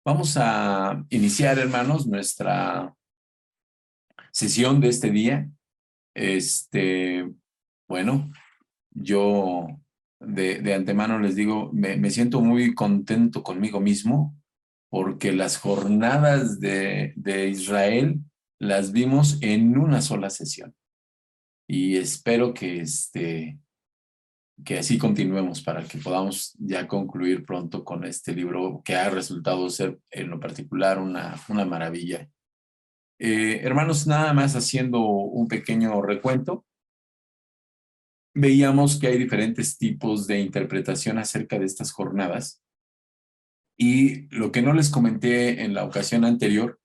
Vamos a iniciar, hermanos, nuestra sesión de este día. Bueno, yo de antemano les digo, me siento muy contento conmigo mismo porque las jornadas de Israel las vimos en una sola sesión. Y espero que así continuemos para que podamos ya concluir pronto con este libro que ha resultado ser en lo particular una maravilla. Hermanos, nada más haciendo un pequeño recuento, veíamos que hay diferentes tipos de interpretación acerca de estas jornadas y lo que no les comenté en la ocasión anterior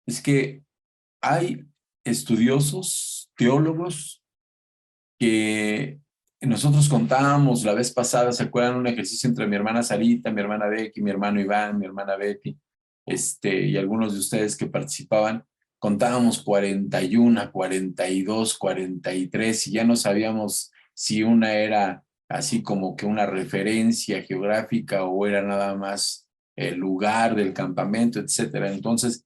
es que hay estudiosos, teólogos que nosotros contábamos la vez pasada. ¿Se acuerdan? Un ejercicio entre mi hermana Sarita, mi hermana Becky, mi hermano Iván, mi hermana Betty, y algunos de ustedes que participaban. Contábamos 41, 42, 43 y ya no sabíamos si una era así como que una referencia geográfica o era nada más el lugar del campamento, etcétera. Entonces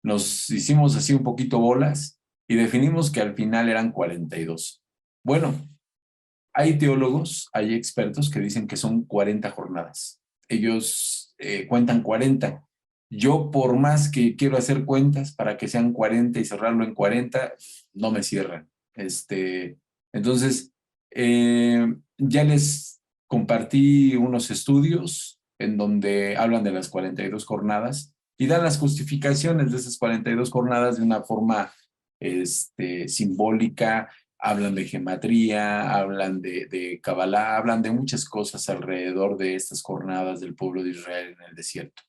nos hicimos así un poquito bolas y definimos que al final eran 42. Bueno, hay teólogos, hay expertos que dicen que son 40 jornadas. Ellos cuentan 40. Yo, por más que quiero hacer cuentas para que sean 40 y cerrarlo en 40, no me cierran. Entonces, ya les compartí unos estudios en donde hablan de las 42 jornadas y dan las justificaciones de esas 42 jornadas de una forma simbólica. Hablan de gematría, hablan de Kabbalah, hablan de muchas cosas alrededor de estas jornadas del pueblo de Israel en el desierto.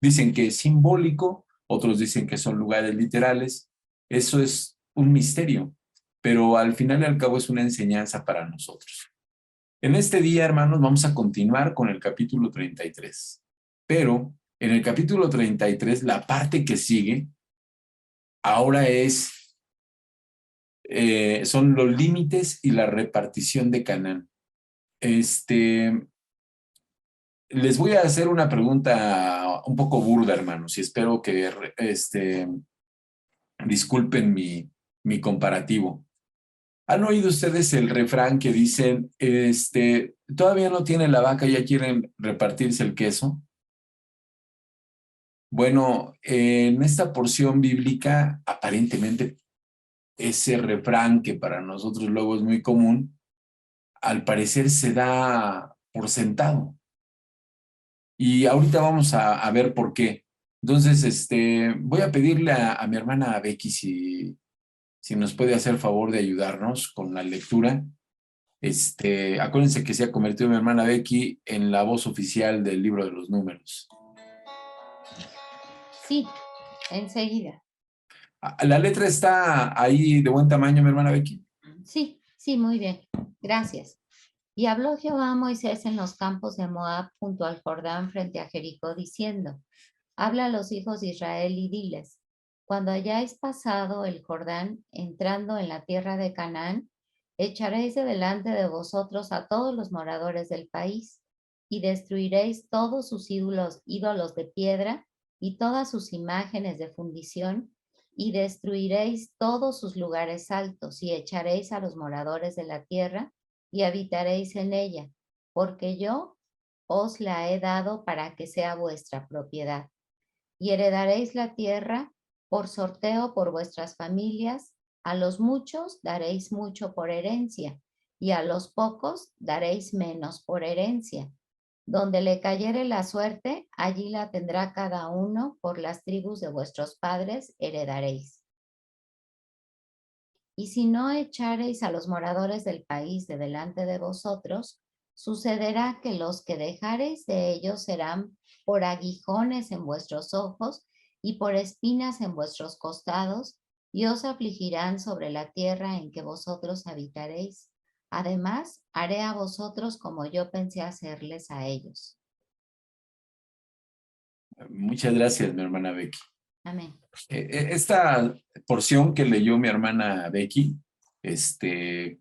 Dicen que es simbólico, otros dicen que son lugares literales. Eso es un misterio, pero al final y al cabo es una enseñanza para nosotros. En este día, hermanos, vamos a continuar con el capítulo 33. Pero en el capítulo 33, la parte que sigue, ahora son los límites y la repartición de Canaán. Les voy a hacer una pregunta un poco burda, hermanos, y espero que disculpen mi comparativo. ¿Han oído ustedes el refrán que dicen, todavía no tiene la vaca, ya quieren repartirse el queso? Bueno, en esta porción bíblica, aparentemente, ese refrán que para nosotros luego es muy común, al parecer se da por sentado. Y ahorita vamos a ver por qué. Entonces, voy a pedirle a mi hermana Becky si nos puede hacer favor de ayudarnos con la lectura. Acuérdense que se ha convertido mi hermana Becky en la voz oficial del libro de los números. Sí, enseguida. ¿La letra está ahí de buen tamaño, mi hermana Becky? Sí, muy bien. Gracias. Y habló Jehová a Moisés en los campos de Moab junto al Jordán frente a Jericó, diciendo: Habla a los hijos de Israel y diles: Cuando hayáis pasado el Jordán, entrando en la tierra de Canaán, echaréis de delante de vosotros a todos los moradores del país, y destruiréis todos sus ídolos de piedra y todas sus imágenes de fundición, y destruiréis todos sus lugares altos, y echaréis a los moradores de la tierra, y habitaréis en ella, porque yo os la he dado para que sea vuestra propiedad. Y heredaréis la tierra por sorteo por vuestras familias. A los muchos daréis mucho por herencia, y a los pocos daréis menos por herencia. Donde le cayere la suerte, allí la tendrá cada uno. Por las tribus de vuestros padres heredaréis. Y si no echareis a los moradores del país de delante de vosotros, sucederá que los que dejareis de ellos serán por aguijones en vuestros ojos y por espinas en vuestros costados, y os afligirán sobre la tierra en que vosotros habitaréis. Además, haré a vosotros como yo pensé hacerles a ellos. Muchas gracias, mi hermana Becky. Amén. Esta porción que leyó mi hermana Becky,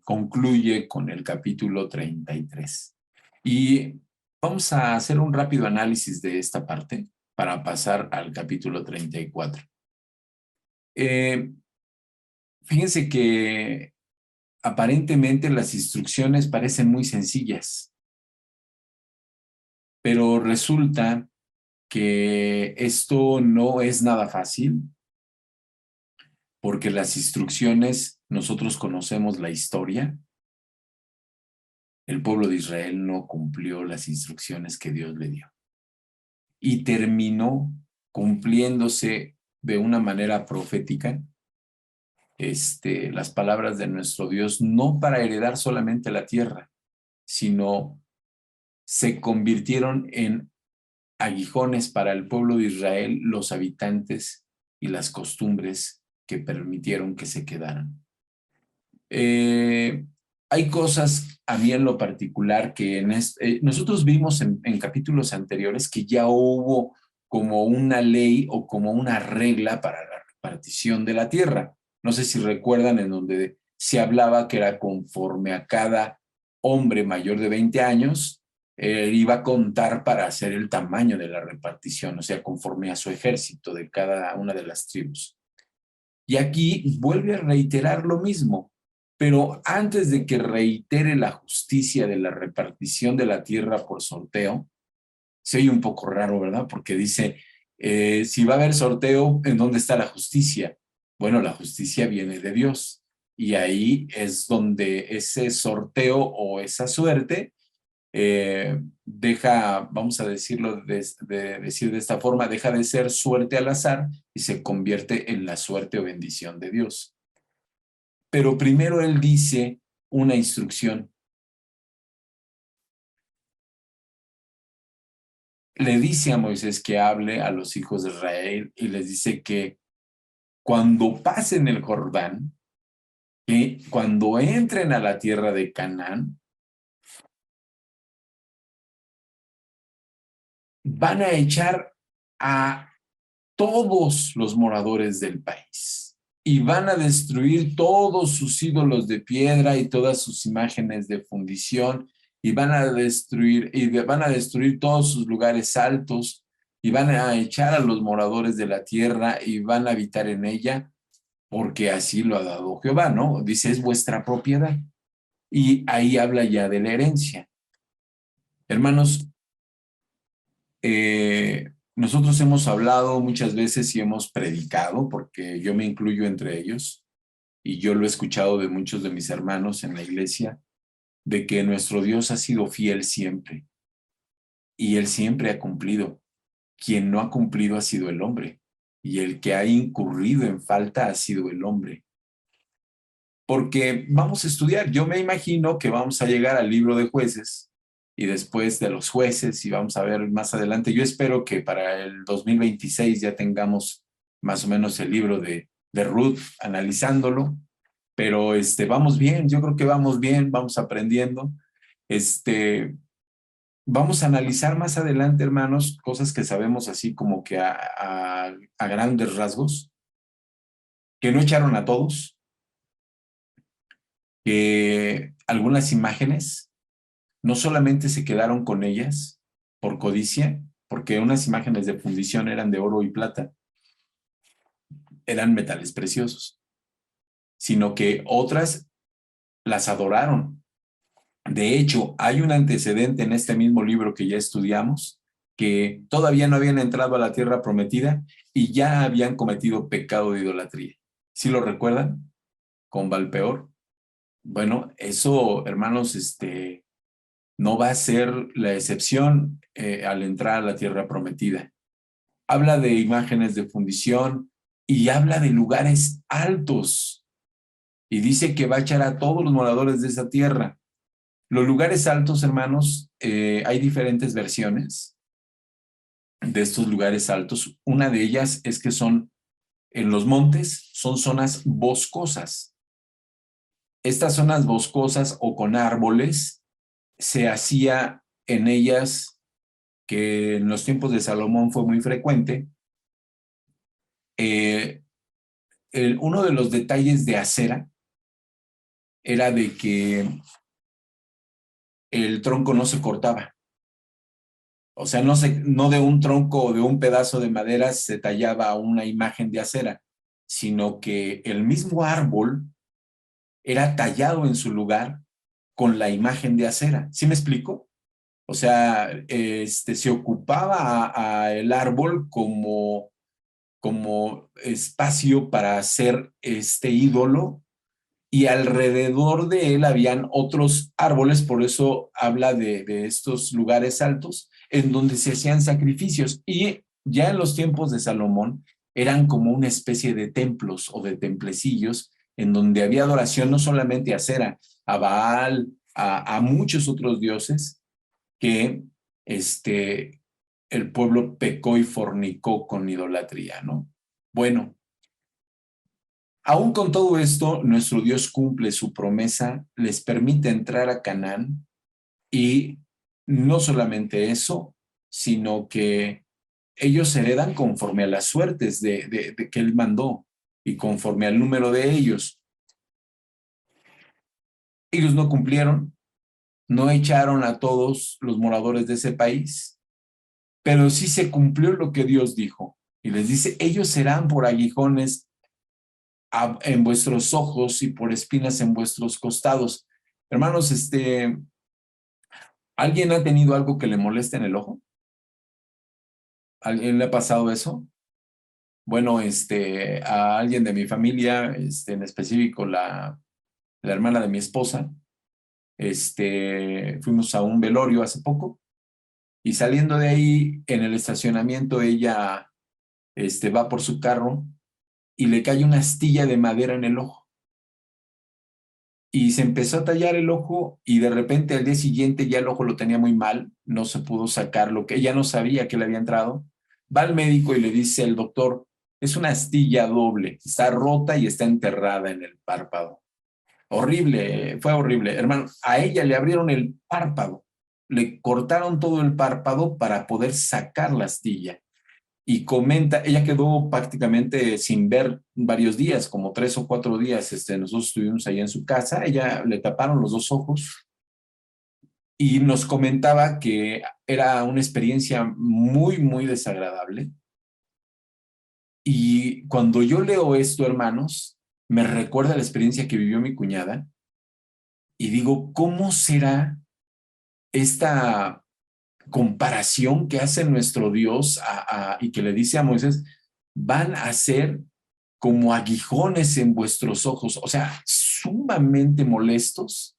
concluye con el capítulo 33. Y vamos a hacer un rápido análisis de esta parte para pasar al capítulo 34. Fíjense que aparentemente las instrucciones parecen muy sencillas, pero resulta que esto no es nada fácil, porque las instrucciones, nosotros conocemos la historia. El pueblo de Israel no cumplió las instrucciones que Dios le dio. Y terminó cumpliéndose de una manera profética las palabras de nuestro Dios, no para heredar solamente la tierra, sino se convirtieron en aguijones para el pueblo de Israel, los habitantes y las costumbres que permitieron que se quedaran. Hay cosas, a mí en lo particular, que nosotros vimos en capítulos anteriores que ya hubo como una ley o como una regla para la repartición de la tierra. No sé si recuerdan, en donde se hablaba que era conforme a cada hombre mayor de 20 años, iba a contar para hacer el tamaño de la repartición, o sea, conforme a su ejército de cada una de las tribus. Y aquí vuelve a reiterar lo mismo, pero antes de que reitere la justicia de la repartición de la tierra por sorteo, se oye un poco raro, ¿verdad? Porque dice, si va a haber sorteo, ¿en dónde está la justicia? Bueno, la justicia viene de Dios, y ahí es donde ese sorteo o esa suerte deja, vamos a decirlo decir de esta forma, deja de ser suerte al azar y se convierte en la suerte o bendición de Dios. Pero primero él dice una instrucción. Le dice a Moisés que hable a los hijos de Israel y les dice que cuando pasen el Jordán, que cuando entren a la tierra de Canaán, van a echar a todos los moradores del país y van a destruir todos sus ídolos de piedra y todas sus imágenes de fundición, y van a destruir todos sus lugares altos, y van a echar a los moradores de la tierra y van a habitar en ella, porque así lo ha dado Jehová, ¿no? Dice, es vuestra propiedad. Y ahí habla ya de la herencia. Hermanos, nosotros hemos hablado muchas veces y hemos predicado, porque yo me incluyo entre ellos, y yo lo he escuchado de muchos de mis hermanos en la iglesia, de que nuestro Dios ha sido fiel siempre, y Él siempre ha cumplido. Quien no ha cumplido ha sido el hombre, y el que ha incurrido en falta ha sido el hombre. Porque vamos a estudiar, yo me imagino que vamos a llegar al libro de Jueces, y después de los jueces, y vamos a ver más adelante. Yo espero que para el 2026 ya tengamos más o menos el libro de Ruth analizándolo, pero vamos bien, yo creo que vamos bien, vamos aprendiendo. Vamos a analizar más adelante, hermanos, cosas que sabemos así como que a grandes rasgos, que no echaron a todos, que algunas imágenes no solamente se quedaron con ellas por codicia, porque unas imágenes de fundición eran de oro y plata, eran metales preciosos, sino que otras las adoraron. De hecho, hay un antecedente en este mismo libro que ya estudiamos, que todavía no habían entrado a la tierra prometida y ya habían cometido pecado de idolatría. ¿Sí lo recuerdan? Con Valpeor. Bueno, eso, hermanos, no va a ser la excepción al entrar a la tierra prometida. Habla de imágenes de fundición y habla de lugares altos. Y dice que va a echar a todos los moradores de esa tierra. Los lugares altos, hermanos, hay diferentes versiones de estos lugares altos. Una de ellas es que son en los montes, son zonas boscosas. Estas zonas boscosas o con árboles, se hacía en ellas, que en los tiempos de Salomón fue muy frecuente, uno de los detalles de acera era de que el tronco no se cortaba. O sea, no de un tronco o de un pedazo de madera se tallaba una imagen de acera, sino que el mismo árbol era tallado en su lugar con la imagen de acera. ¿Sí me explico? O sea, se ocupaba a el árbol como espacio para hacer este ídolo, y alrededor de él habían otros árboles, por eso habla de estos lugares altos en donde se hacían sacrificios, y ya en los tiempos de Salomón eran como una especie de templos o de templecillos en donde había adoración no solamente a Acera, a Baal, a muchos otros dioses que el pueblo pecó y fornicó con idolatría, ¿no? Bueno, aún con todo esto, nuestro Dios cumple su promesa, les permite entrar a Canaán, y no solamente eso, sino que ellos heredan conforme a las suertes de que Él mandó y conforme al número de ellos. Ellos no cumplieron, no echaron a todos los moradores de ese país, pero sí se cumplió lo que Dios dijo. Y les dice, ellos serán por aguijones en vuestros ojos y por espinas en vuestros costados. Hermanos, ¿alguien ha tenido algo que le moleste en el ojo? ¿Alguien le ha pasado eso? Bueno, a alguien de mi familia, en específico la hermana de mi esposa, fuimos a un velorio hace poco, y saliendo de ahí, en el estacionamiento, ella, va por su carro y le cae una astilla de madera en el ojo. Y se empezó a tallar el ojo, y de repente al día siguiente ya el ojo lo tenía muy mal, no se pudo sacar lo que ella no sabía que le había entrado. Va al médico y le dice el doctor, es una astilla doble, está rota y está enterrada en el párpado. Horrible, fue horrible. Hermano, a ella le abrieron el párpado, le cortaron todo el párpado para poder sacar la astilla. Y comenta, ella quedó prácticamente sin ver varios días, como 3 o 4 días. Nosotros estuvimos ahí en su casa, ella le taparon los dos ojos, y nos comentaba que era una experiencia muy, muy desagradable. Y cuando yo leo esto, hermanos, me recuerda la experiencia que vivió mi cuñada, y digo, ¿cómo será esta comparación que hace nuestro Dios y que le dice a Moisés, van a ser como aguijones en vuestros ojos? O sea, sumamente molestos,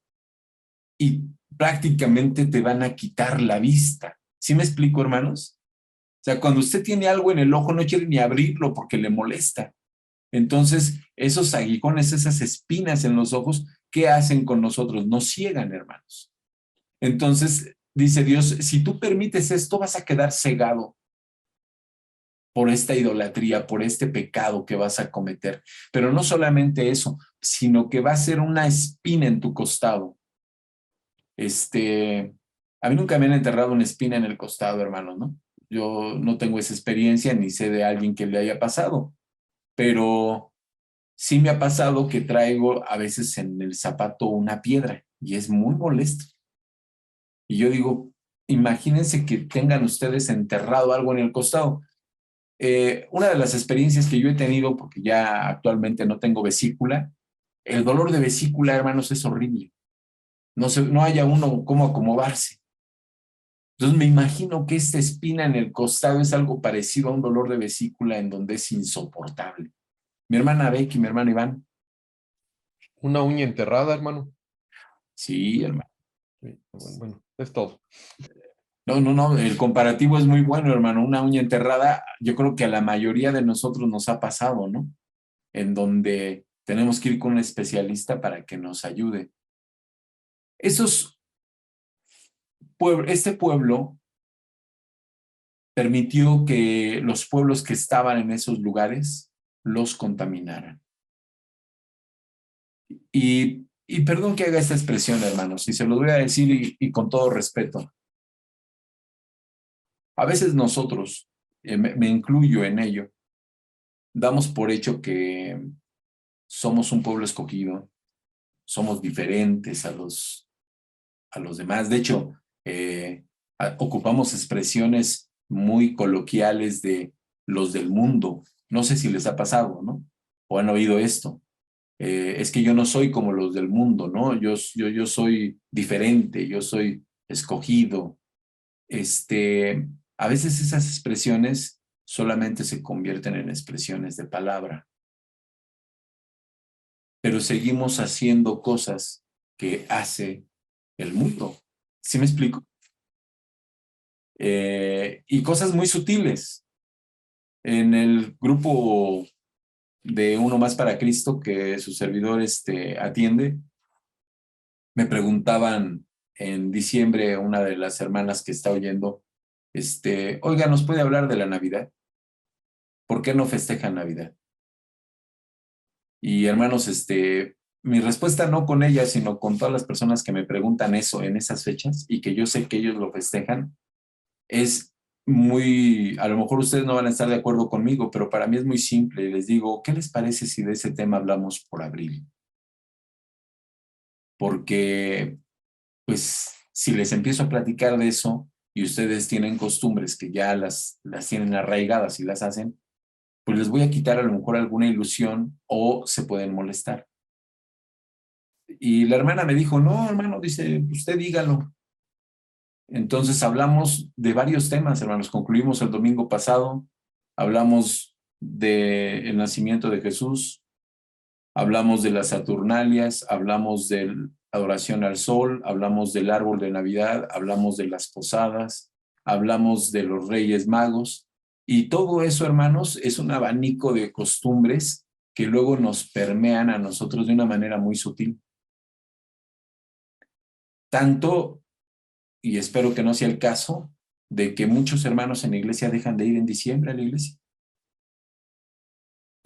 y prácticamente te van a quitar la vista. ¿Sí me explico, hermanos? O sea, cuando usted tiene algo en el ojo, no quiere ni abrirlo porque le molesta. Entonces, esos aguijones, esas espinas en los ojos, ¿qué hacen con nosotros? Nos ciegan, hermanos. Entonces, dice Dios, si tú permites esto, vas a quedar cegado por esta idolatría, por este pecado que vas a cometer. Pero no solamente eso, sino que va a ser una espina en tu costado. A mí nunca me han enterrado una espina en el costado, hermanos, ¿no? Yo no tengo esa experiencia, ni sé de alguien que le haya pasado, pero sí me ha pasado que traigo a veces en el zapato una piedra, y es muy molesto. Y yo digo, imagínense que tengan ustedes enterrado algo en el costado. Una de las experiencias que yo he tenido, porque ya actualmente no tengo vesícula, el dolor de vesícula, hermanos, es horrible. No haya uno cómo acomodarse. Entonces me imagino que esta espina en el costado es algo parecido a un dolor de vesícula en donde es insoportable. Mi hermana Becky, mi hermano Iván. Una uña enterrada, hermano. Sí, hermano. Sí, bueno, es todo. No, el comparativo es muy bueno, hermano. Una uña enterrada, yo creo que a la mayoría de nosotros nos ha pasado, ¿no? En donde tenemos que ir con un especialista para que nos ayude. Este pueblo permitió que los pueblos que estaban en esos lugares los contaminaran. Y perdón que haga esta expresión, hermanos, y se lo voy a decir y con todo respeto. A veces nosotros, me incluyo en ello, damos por hecho que somos un pueblo escogido, somos diferentes a los demás. De hecho, ocupamos expresiones muy coloquiales de los del mundo. No sé si les ha pasado, ¿no? O han oído esto. Es que yo no soy como los del mundo, ¿no? Yo soy diferente, yo soy escogido. A veces esas expresiones solamente se convierten en expresiones de palabra, pero seguimos haciendo cosas que hace el mundo. ¿Sí me explico? Y cosas muy sutiles. En el grupo de Uno Más para Cristo que su servidor atiende, me preguntaban en diciembre una de las hermanas que está oyendo, oiga, ¿nos puede hablar de la Navidad? ¿Por qué no festejan Navidad? Y hermanos, mi respuesta no con ella, sino con todas las personas que me preguntan eso en esas fechas y que yo sé que ellos lo festejan, es muy, a lo mejor ustedes no van a estar de acuerdo conmigo, pero para mí es muy simple. Les digo, ¿qué les parece si de ese tema hablamos por abril? Porque, pues, si les empiezo a platicar de eso y ustedes tienen costumbres que ya las tienen arraigadas y las hacen, pues les voy a quitar a lo mejor alguna ilusión o se pueden molestar. Y la hermana me dijo, no, hermano, dice, usted dígalo. Entonces hablamos de varios temas, hermanos. Concluimos el domingo pasado, hablamos del nacimiento de Jesús, hablamos de las Saturnalias, hablamos de la adoración al sol, hablamos del árbol de Navidad, hablamos de las posadas, hablamos de los Reyes Magos. Y todo eso, hermanos, es un abanico de costumbres que luego nos permean a nosotros de una manera muy sutil. Tanto, y espero que no sea el caso, de que muchos hermanos en la iglesia dejan de ir en diciembre a la iglesia.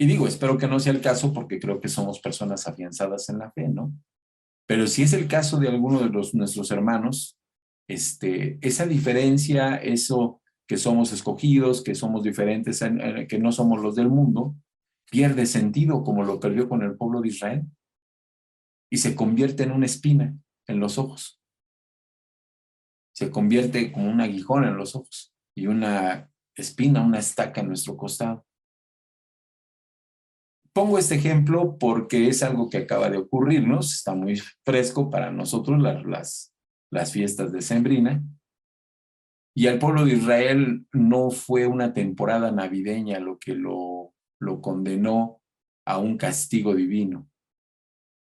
Y digo, espero que no sea el caso porque creo que somos personas afianzadas en la fe, ¿no? Pero si es el caso de alguno de nuestros hermanos, esa diferencia, eso que somos escogidos, que somos diferentes, que no somos los del mundo, pierde sentido como lo perdió con el pueblo de Israel y se convierte en una espina en los ojos. Se convierte como un aguijón en los ojos y una espina, una estaca en nuestro costado. Pongo este ejemplo porque es algo que acaba de ocurrirnos, está muy fresco para nosotros las fiestas de Sembrina, y al pueblo de Israel no fue una temporada navideña lo que lo condenó a un castigo divino.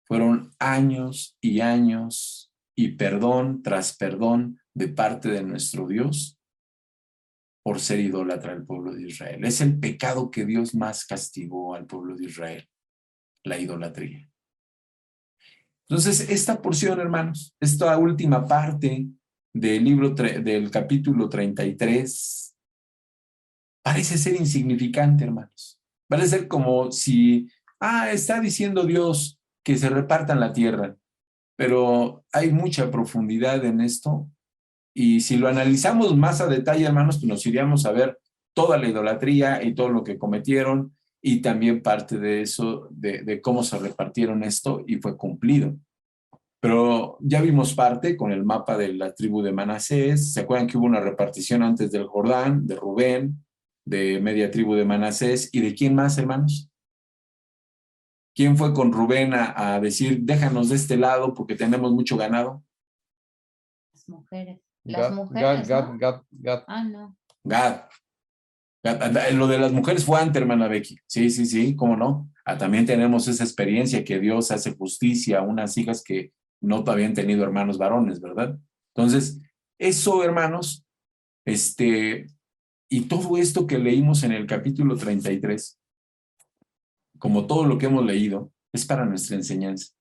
Fueron años y años y perdón tras perdón de parte de nuestro Dios por ser idólatra al pueblo de Israel. Es el pecado que Dios más castigó al pueblo de Israel, la idolatría. Entonces, esta porción, hermanos, esta última parte del libro, del capítulo 33, parece ser insignificante, hermanos. Parece ser como si, está diciendo Dios que se repartan la tierra, pero hay mucha profundidad en esto. Y si lo analizamos más a detalle, hermanos, pues nos iríamos a ver toda la idolatría y todo lo que cometieron y también parte de eso, de cómo se repartieron esto y fue cumplido. Pero ya vimos parte con el mapa de la tribu de Manasés. ¿Se acuerdan que hubo una repartición antes del Jordán, de Rubén, de media tribu de Manasés? ¿Y de quién más, hermanos? ¿Quién fue con Rubén a decir, déjanos de este lado porque tenemos mucho ganado? Las mujeres. Las mujeres, ¿no? Gad. Ah, no. Gad. Lo de las mujeres fue antes, hermana Becky. Sí, sí, sí, cómo no. También tenemos esa experiencia que Dios hace justicia a unas hijas que no habían tenido hermanos varones, ¿verdad? Entonces, eso, hermanos, y todo esto que leímos en el capítulo 33, como todo lo que hemos leído, es para nuestra enseñanza.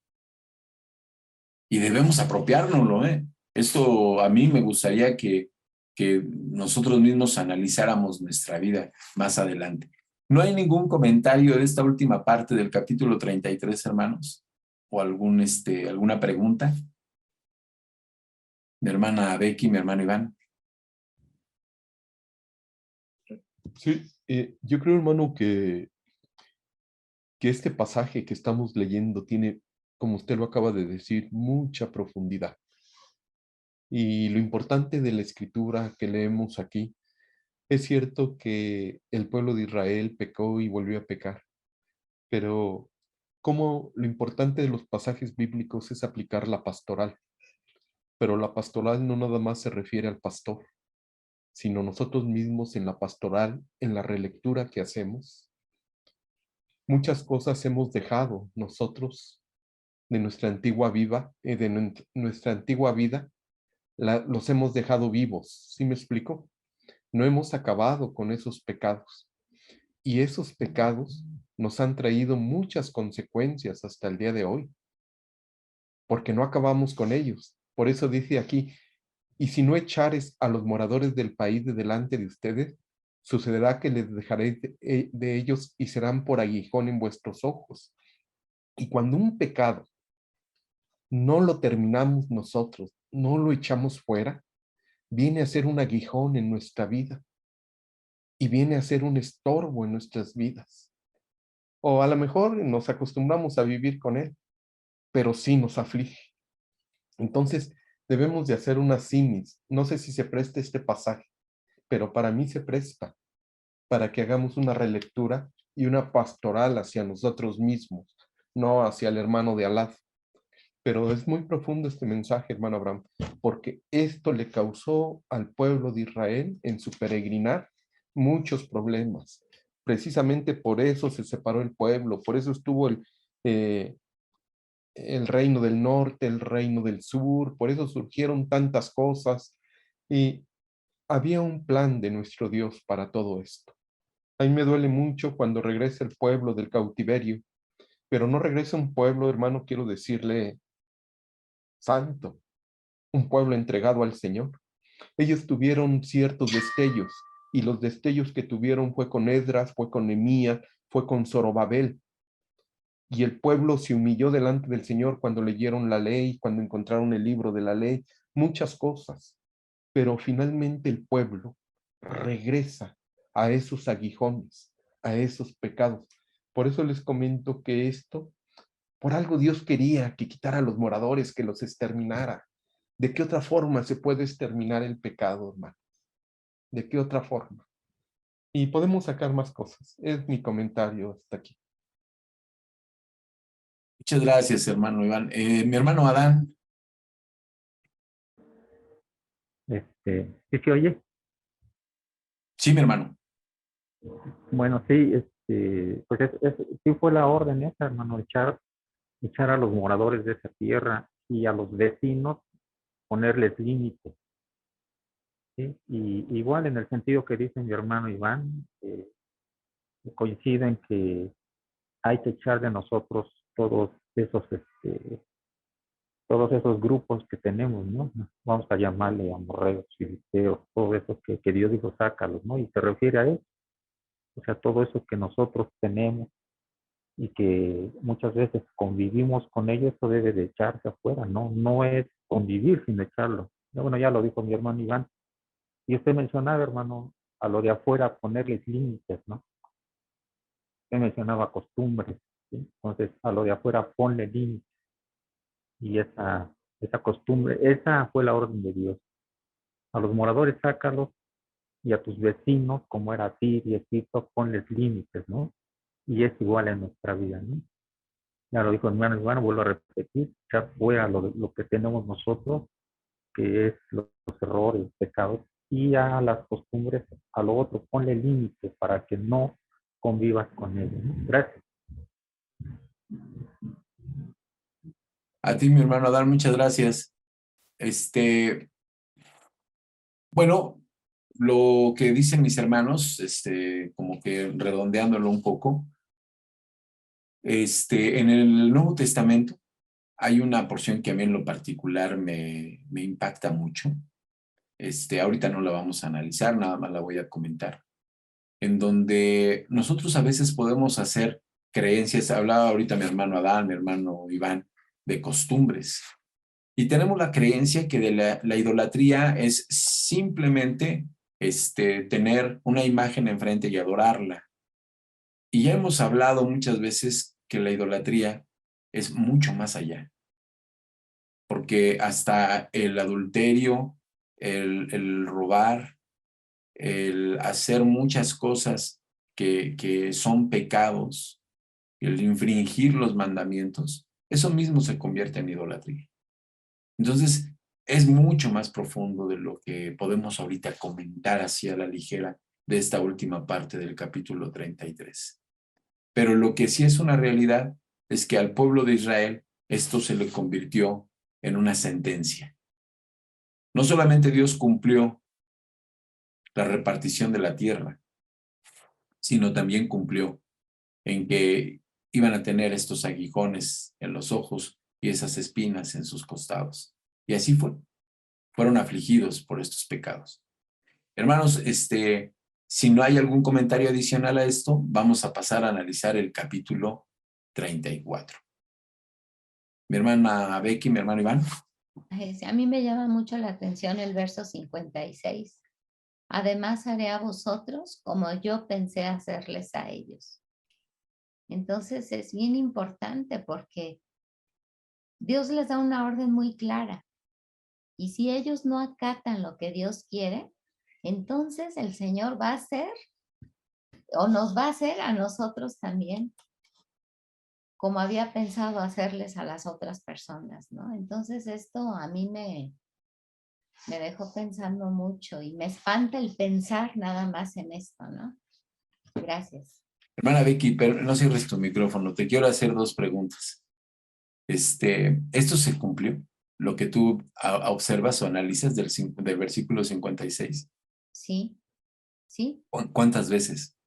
Y debemos apropiárnoslo, ¿eh? Esto a mí me gustaría que nosotros mismos analizáramos nuestra vida más adelante. ¿No hay ningún comentario de esta última parte del capítulo 33, hermanos? ¿O alguna pregunta? Mi hermana Becky, mi hermano Iván. Sí, yo creo, hermano, que este pasaje que estamos leyendo tiene, como usted lo acaba de decir, mucha profundidad. Y lo importante de la escritura que leemos aquí, es cierto que el pueblo de Israel pecó y volvió a pecar, pero como lo importante de los pasajes bíblicos es aplicar la pastoral, pero la pastoral no nada más se refiere al pastor, sino nosotros mismos en la pastoral, en la relectura que hacemos. Muchas cosas hemos dejado nosotros de nuestra antigua vida, nuestra antigua vida, los hemos dejado vivos, ¿sí me explico? No hemos acabado con esos pecados. Y esos pecados nos han traído muchas consecuencias hasta el día de hoy, porque no acabamos con ellos. Por eso dice aquí, y si no echares a los moradores del país de delante de ustedes, sucederá que les dejaréis de ellos y serán por aguijón en vuestros ojos. Y cuando un pecado no lo terminamos nosotros, no lo echamos fuera, viene a ser un aguijón en nuestra vida y viene a ser un estorbo en nuestras vidas. O a lo mejor nos acostumbramos a vivir con él, pero sí nos aflige. Entonces, debemos de hacer una símis. No sé si se presta este pasaje, pero para mí se presta para que hagamos una relectura y una pastoral hacia nosotros mismos, no hacia el hermano de al lado. Pero es muy profundo este mensaje, hermano Abraham, porque esto le causó al pueblo de Israel en su peregrinar muchos problemas. Precisamente por eso se separó el pueblo, por eso estuvo el reino del norte, el reino del sur, por eso surgieron tantas cosas y había un plan de nuestro Dios para todo esto. A mí me duele mucho cuando regresa el pueblo del cautiverio, pero no regresa un pueblo, hermano, quiero decirle, santo, un pueblo entregado al Señor. Ellos tuvieron ciertos destellos y los destellos que tuvieron fue con Esdras, fue con Nehemías, fue con Zorobabel. Y el pueblo se humilló delante del Señor cuando leyeron la ley, cuando encontraron el libro de la ley, muchas cosas. Pero finalmente el pueblo regresa a esos aguijones, a esos pecados. Por eso les comento que esto, por algo Dios quería que quitara a los moradores, que los exterminara. ¿De qué otra forma se puede exterminar el pecado, hermano? ¿De qué otra forma? Y podemos sacar más cosas. Es mi comentario hasta aquí. Muchas gracias, hermano Iván. Mi hermano Adán. ¿Sí se oye? Sí, mi hermano. Bueno, sí, pues sí fue la orden esa, hermano, echar a los moradores de esa tierra y a los vecinos, ponerles límites, ¿sí? Y igual en el sentido que dice mi hermano Iván, coinciden que hay que echar de nosotros todos esos grupos que tenemos, ¿no? Vamos a llamarle amorreos, filisteos, todo eso que Dios dijo, sácalos, ¿no? Y se refiere a eso, o sea, todo eso que nosotros tenemos y que muchas veces convivimos con ellos, eso debe de echarse afuera, ¿no? No es convivir, sino echarlo. Bueno, ya lo dijo mi hermano Iván. Y usted mencionaba, hermano, a lo de afuera ponerles límites, ¿no? Usted mencionaba costumbres, ¿sí? Entonces, a lo de afuera ponle límites. Y esa costumbre, esa fue la orden de Dios. A los moradores sácalos y a tus vecinos, como era Tir y Egipto, ponles límites, ¿no? Y es igual en nuestra vida, ¿no? Ya lo dijo mi hermano Iván, vuelvo a repetir, ya fuera lo que tenemos nosotros, que es los errores, los pecados, y a las costumbres, a lo otro, ponle límites para que no convivas con ellos, ¿no? Gracias. A ti, mi hermano Adán, muchas gracias. Bueno, lo que dicen mis hermanos, como que redondeándolo un poco, en el Nuevo Testamento hay una porción que a mí en lo particular me impacta mucho. Ahorita no la vamos a analizar, nada más la voy a comentar, en donde nosotros a veces podemos hacer creencias, hablaba ahorita mi hermano Adán, mi hermano Iván, de costumbres. Y tenemos la creencia que de la idolatría es simplemente tener una imagen enfrente y adorarla. Y ya hemos hablado muchas veces que la idolatría es mucho más allá. porque hasta el adulterio, el robar, el hacer muchas cosas que son pecados, el infringir los mandamientos, eso mismo se convierte en idolatría. Entonces, es mucho más profundo de lo que podemos ahorita comentar así a la ligera de esta última parte del capítulo 33. Pero lo que sí es una realidad es que al pueblo de Israel esto se le convirtió en una sentencia. No solamente Dios cumplió la repartición de la tierra, sino también cumplió en que iban a tener estos aguijones en los ojos y esas espinas en sus costados. Y así fue. Fueron afligidos por estos pecados. Hermanos, si no hay algún comentario adicional a esto, vamos a pasar a analizar el capítulo 34. Mi hermana Becky, mi hermano Iván. A mí me llama mucho la atención el verso 56. Además haré a vosotros como yo pensé hacerles a ellos. Entonces es bien importante porque Dios les da una orden muy clara. Y si ellos no acatan lo que Dios quiere, entonces el Señor va a hacer, o nos va a hacer a nosotros también, como había pensado hacerles a las otras personas, ¿no? Entonces esto a mí me dejó pensando mucho y me espanta el pensar nada más en esto, ¿no? Gracias. Hermana Becky, pero no cierres tu micrófono, te quiero hacer dos preguntas. ¿Esto se cumplió? Lo que tú observas o analizas del versículo 56. Sí, sí. ¿Cuántas veces?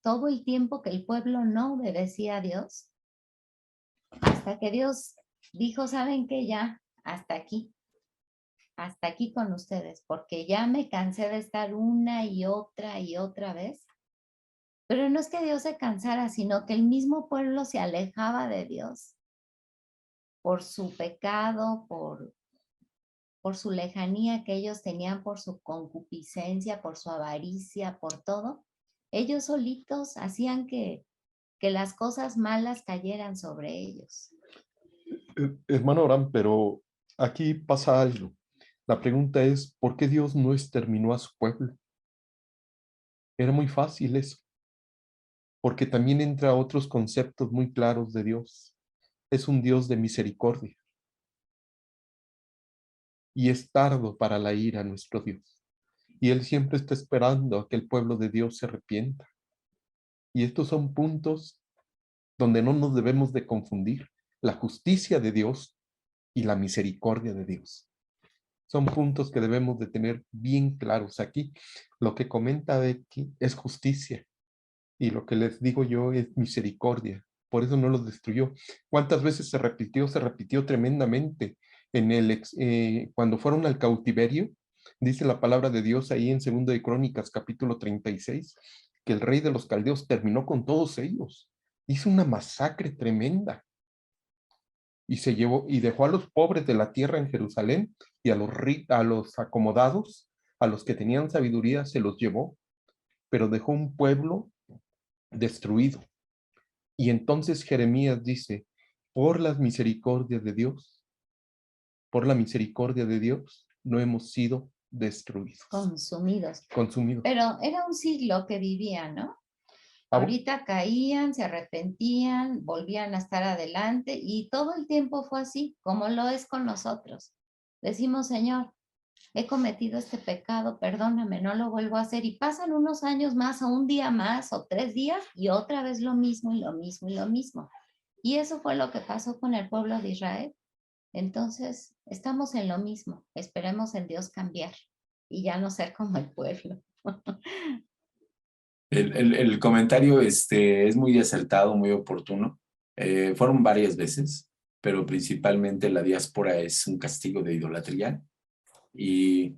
Todo el tiempo que el pueblo no obedecía a Dios, hasta que Dios dijo, ¿saben qué? Ya, hasta aquí con ustedes, porque ya me cansé de estar una y otra vez. Pero no es que Dios se cansara, sino que el mismo pueblo se alejaba de Dios por su pecado, por su lejanía que ellos tenían, por su concupiscencia, por su avaricia, por todo. Ellos solitos hacían que las cosas malas cayeran sobre ellos. Hermano Abraham, pero aquí pasa algo. La pregunta es, ¿por qué Dios no exterminó a su pueblo? Era muy fácil eso, porque también entra otros conceptos muy claros de Dios. Es un Dios de misericordia y es tardo para la ira nuestro Dios. Y Él siempre está esperando a que el pueblo de Dios se arrepienta. Y estos son puntos donde no nos debemos de confundir la justicia de Dios y la misericordia de Dios. Son puntos que debemos de tener bien claros aquí. Lo que comenta Becky es justicia y lo que les digo yo es misericordia. Por eso no los destruyó. ¿Cuántas veces se repitió? Se repitió tremendamente. Cuando fueron al cautiverio, dice la palabra de Dios ahí en 2 de Crónicas, capítulo 36, que el rey de los caldeos terminó con todos ellos. Hizo una masacre tremenda. Y se llevó y dejó a los pobres de la tierra en Jerusalén y a los acomodados, a los que tenían sabiduría, se los llevó, pero dejó un pueblo destruido. Y entonces Jeremías dice, por las misericordias de Dios, por la misericordia de Dios, no hemos sido destruidos. Consumidos. Consumidos. Pero era un siglo que vivían, ¿no? Ahorita caían, se arrepentían, volvían a estar adelante y todo el tiempo fue así, como lo es con nosotros. Decimos, Señor, he cometido este pecado, perdóname, no lo vuelvo a hacer. Y pasan unos años más o un día más o 3 días y otra vez lo mismo y lo mismo y lo mismo. Y eso fue lo que pasó con el pueblo de Israel. Entonces, estamos en lo mismo. Esperemos en Dios cambiar y ya no ser como el pueblo. El comentario es muy acertado, muy oportuno. Fueron varias veces, pero principalmente la diáspora es un castigo de idolatría. Y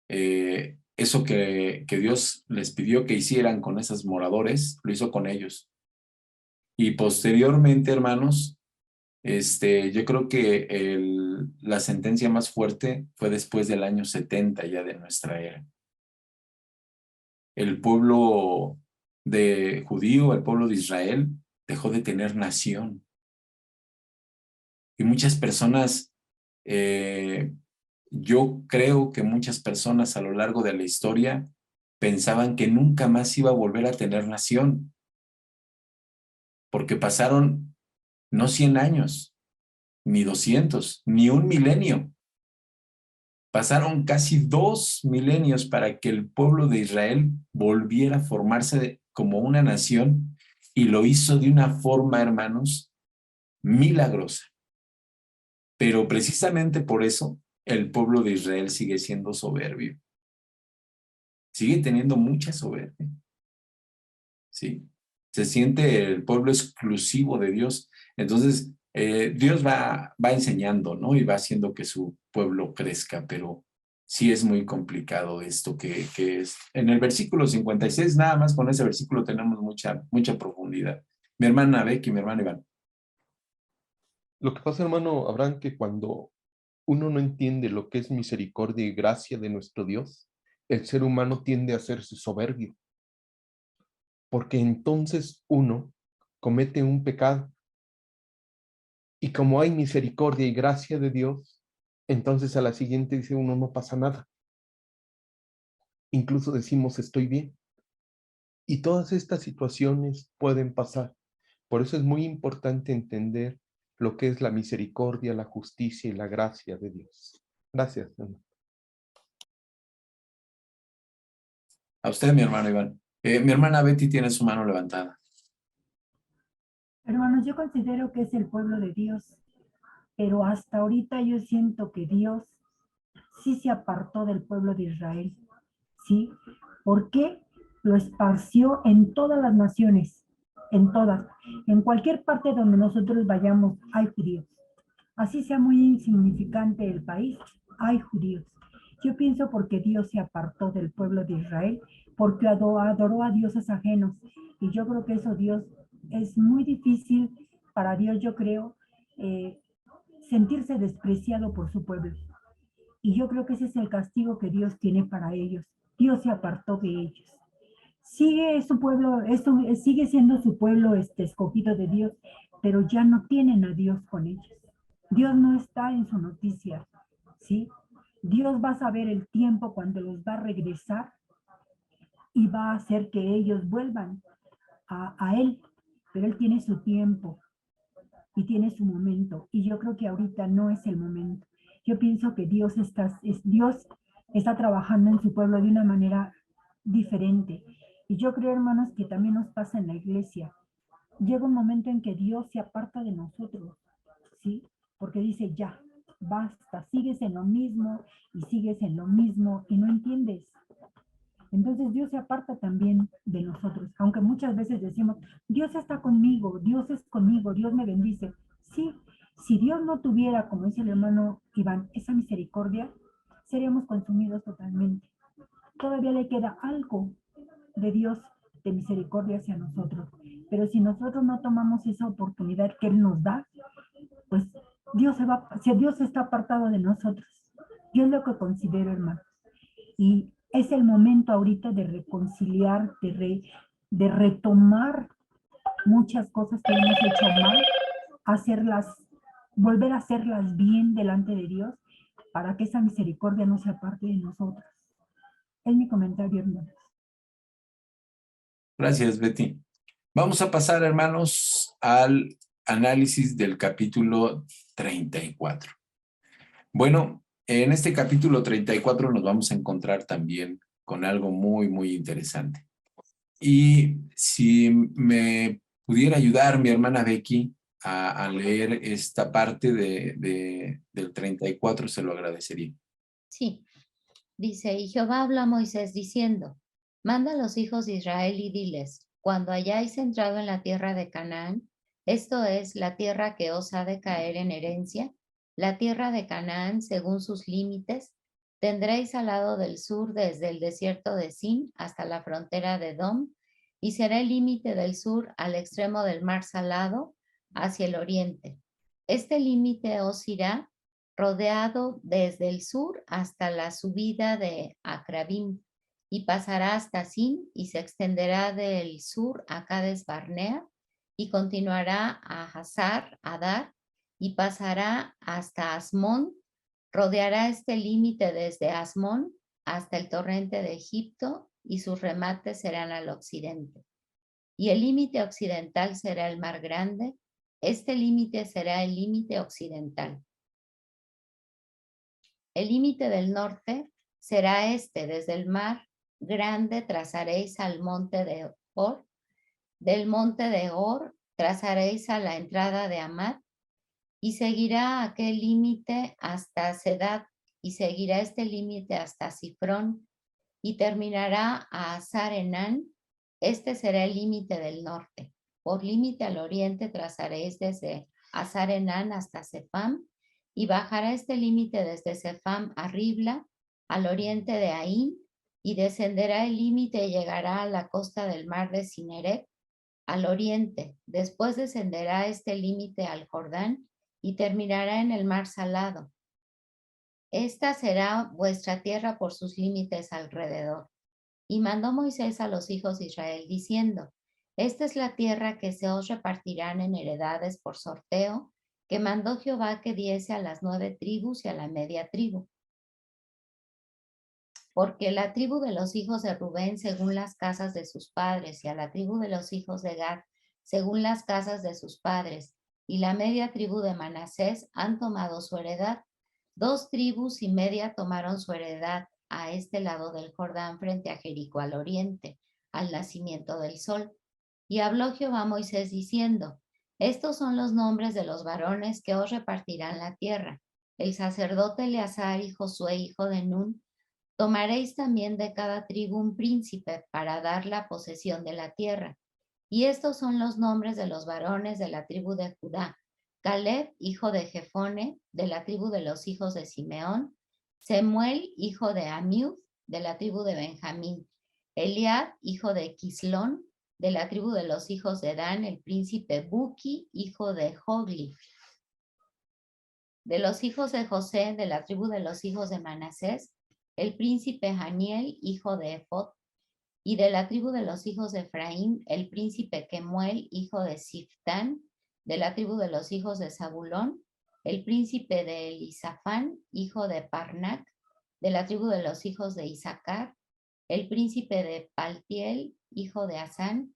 eso que Dios les pidió que hicieran con esos moradores, lo hizo con ellos. Y posteriormente, hermanos, yo creo que la sentencia más fuerte fue después del año 70 ya de nuestra era. El pueblo de judío, el pueblo de Israel, dejó de tener nación. Y muchas personas Yo creo que muchas personas a lo largo de la historia pensaban que nunca más iba a volver a tener nación, porque pasaron no 100 años, ni 200, ni un milenio. Pasaron casi 2 milenios para que el pueblo de Israel volviera a formarse como una nación, y lo hizo de una forma, hermanos, milagrosa. Pero precisamente por eso el pueblo de Israel sigue siendo soberbio. Sigue teniendo mucha soberbia. ¿Sí? Se siente el pueblo exclusivo de Dios. Entonces, Dios va enseñando, ¿no? Y va haciendo que su pueblo crezca, pero sí es muy complicado esto que es. En el versículo 56, nada más con ese versículo tenemos mucha profundidad. Mi hermana Becky y mi hermano Iván. Lo que pasa, hermano Abraham, que cuando uno no entiende lo que es misericordia y gracia de nuestro Dios, el ser humano tiende a hacerse soberbio, porque entonces uno comete un pecado, y como hay misericordia y gracia de Dios, entonces a la siguiente dice uno, no pasa nada. Incluso decimos, estoy bien. Y todas estas situaciones pueden pasar. Por eso es muy importante entender lo que es la misericordia, la justicia y la gracia de Dios. Gracias, hermano. A usted, mi hermano Iván. Mi hermana Betty tiene su mano levantada. Hermanos, yo considero que es el pueblo de Dios, pero hasta ahorita yo siento que Dios sí se apartó del pueblo de Israel, ¿sí? ¿Por qué? Lo esparció en todas las naciones, en todas. En cualquier parte donde nosotros vayamos hay judíos. Así sea muy insignificante el país, hay judíos. Yo pienso porque Dios se apartó del pueblo de Israel, porque adoró a dioses ajenos. Y yo creo que eso Dios es muy difícil para Dios, yo creo, eh, sentirse despreciado por su pueblo. Y yo creo que ese es el castigo que Dios tiene para ellos. Dios se apartó de ellos. Sigue su pueblo, sigue siendo su pueblo escogido de Dios, pero ya no tienen a Dios con ellos. Dios no está en su noticia, ¿sí? Dios va a saber el tiempo cuando los va a regresar y va a hacer que ellos vuelvan a Él, pero Él tiene su tiempo y tiene su momento, y yo creo que ahorita no es el momento. Yo pienso que Dios está trabajando en su pueblo de una manera diferente, y yo creo, hermanos, que también nos pasa en la iglesia. Llega un momento en que Dios se aparta de nosotros, ¿sí? Porque dice, ya, basta, sigues en lo mismo y sigues en lo mismo y no entiendes. Entonces Dios se aparta también de nosotros, aunque muchas veces decimos, Dios está conmigo, Dios es conmigo, Dios me bendice. Sí, si Dios no tuviera, como dice el hermano Iván, esa misericordia, seríamos consumidos totalmente. Todavía le queda algo de Dios de misericordia hacia nosotros. Pero si nosotros no tomamos esa oportunidad que Él nos da, pues Dios está apartado de nosotros. Yo es lo que considero, hermano. Y es el momento ahorita de reconciliar, de retomar muchas cosas que hemos hecho mal, volver a hacerlas bien delante de Dios, para que esa misericordia no se aparte de nosotros. Es mi comentario, hermanos. Gracias, Betty. Vamos a pasar, hermanos, al análisis del capítulo 34. Bueno, en este capítulo 34 nos vamos a encontrar también con algo muy interesante. Y si me pudiera ayudar mi hermana Becky a leer esta parte del 34, se lo agradecería. Sí, dice, y Jehová habló a Moisés diciendo, manda a los hijos de Israel y diles, cuando hayáis entrado en la tierra de Canaán, esto es la tierra que os ha de caer en herencia, la tierra de Canaán según sus límites, tendréis al lado del sur desde el desierto de Sin hasta la frontera de Edom, y será el límite del sur al extremo del mar Salado hacia el oriente. Este límite os irá rodeado desde el sur hasta la subida de Acrabim, y pasará hasta Sin y se extenderá del sur a Cades Barnea y continuará a Hazar Adar y pasará hasta Asmón Rodeará este límite desde Asmón hasta el torrente de Egipto y sus remates serán al occidente. Y el límite occidental será el mar grande. Este límite será el límite occidental. El límite del norte será este, desde el mar grande trazaréis al monte de Hor. Del monte de Hor trazaréis a la entrada de Amad y seguirá aquel límite hasta Sedad y seguirá este límite hasta Sifrón y terminará a Azar Enán. Este será el límite del norte. Por límite al oriente trazaréis desde Azar Enán hasta Sefam y bajará este límite desde Sefam a Ribla, al oriente de Aín, y descenderá el límite y llegará a la costa del mar de Cineret, al oriente. Después descenderá este límite al Jordán y terminará en el mar Salado. Esta será vuestra tierra por sus límites alrededor. Y mandó Moisés a los hijos de Israel diciendo, esta es la tierra que se os repartirán en heredades por sorteo, que mandó Jehová que diese a las 9 tribus y a la media tribu. Porque la tribu de los hijos de Rubén según las casas de sus padres, y a la tribu de los hijos de Gad según las casas de sus padres, y la media tribu de Manasés han tomado su heredad. 2 tribus y media tomaron su heredad a este lado del Jordán frente a Jericó al oriente, al nacimiento del sol. Y habló Jehová a Moisés diciendo, estos son los nombres de los varones que os repartirán la tierra. El sacerdote Eleazar y Josué, hijo de Nun. Tomaréis también de cada tribu un príncipe para dar la posesión de la tierra. Y estos son los nombres de los varones de la tribu de Judá. Caleb, hijo de Jefone, de la tribu de los hijos de Simeón. Semuel, hijo de Amiud, de la tribu de Benjamín. Eliab, hijo de Quislón, de la tribu de los hijos de Dan, el príncipe Buki, hijo de Jogli. De los hijos de José, de la tribu de los hijos de Manasés, el príncipe Haniel, hijo de Efod. Y de la tribu de los hijos de Efraín, el príncipe Kemuel, hijo de Siftán. De la tribu de los hijos de Zabulón, el príncipe de Elisafán, hijo de Parnac. De la tribu de los hijos de Isaacar, el príncipe de Paltiel, hijo de Asán.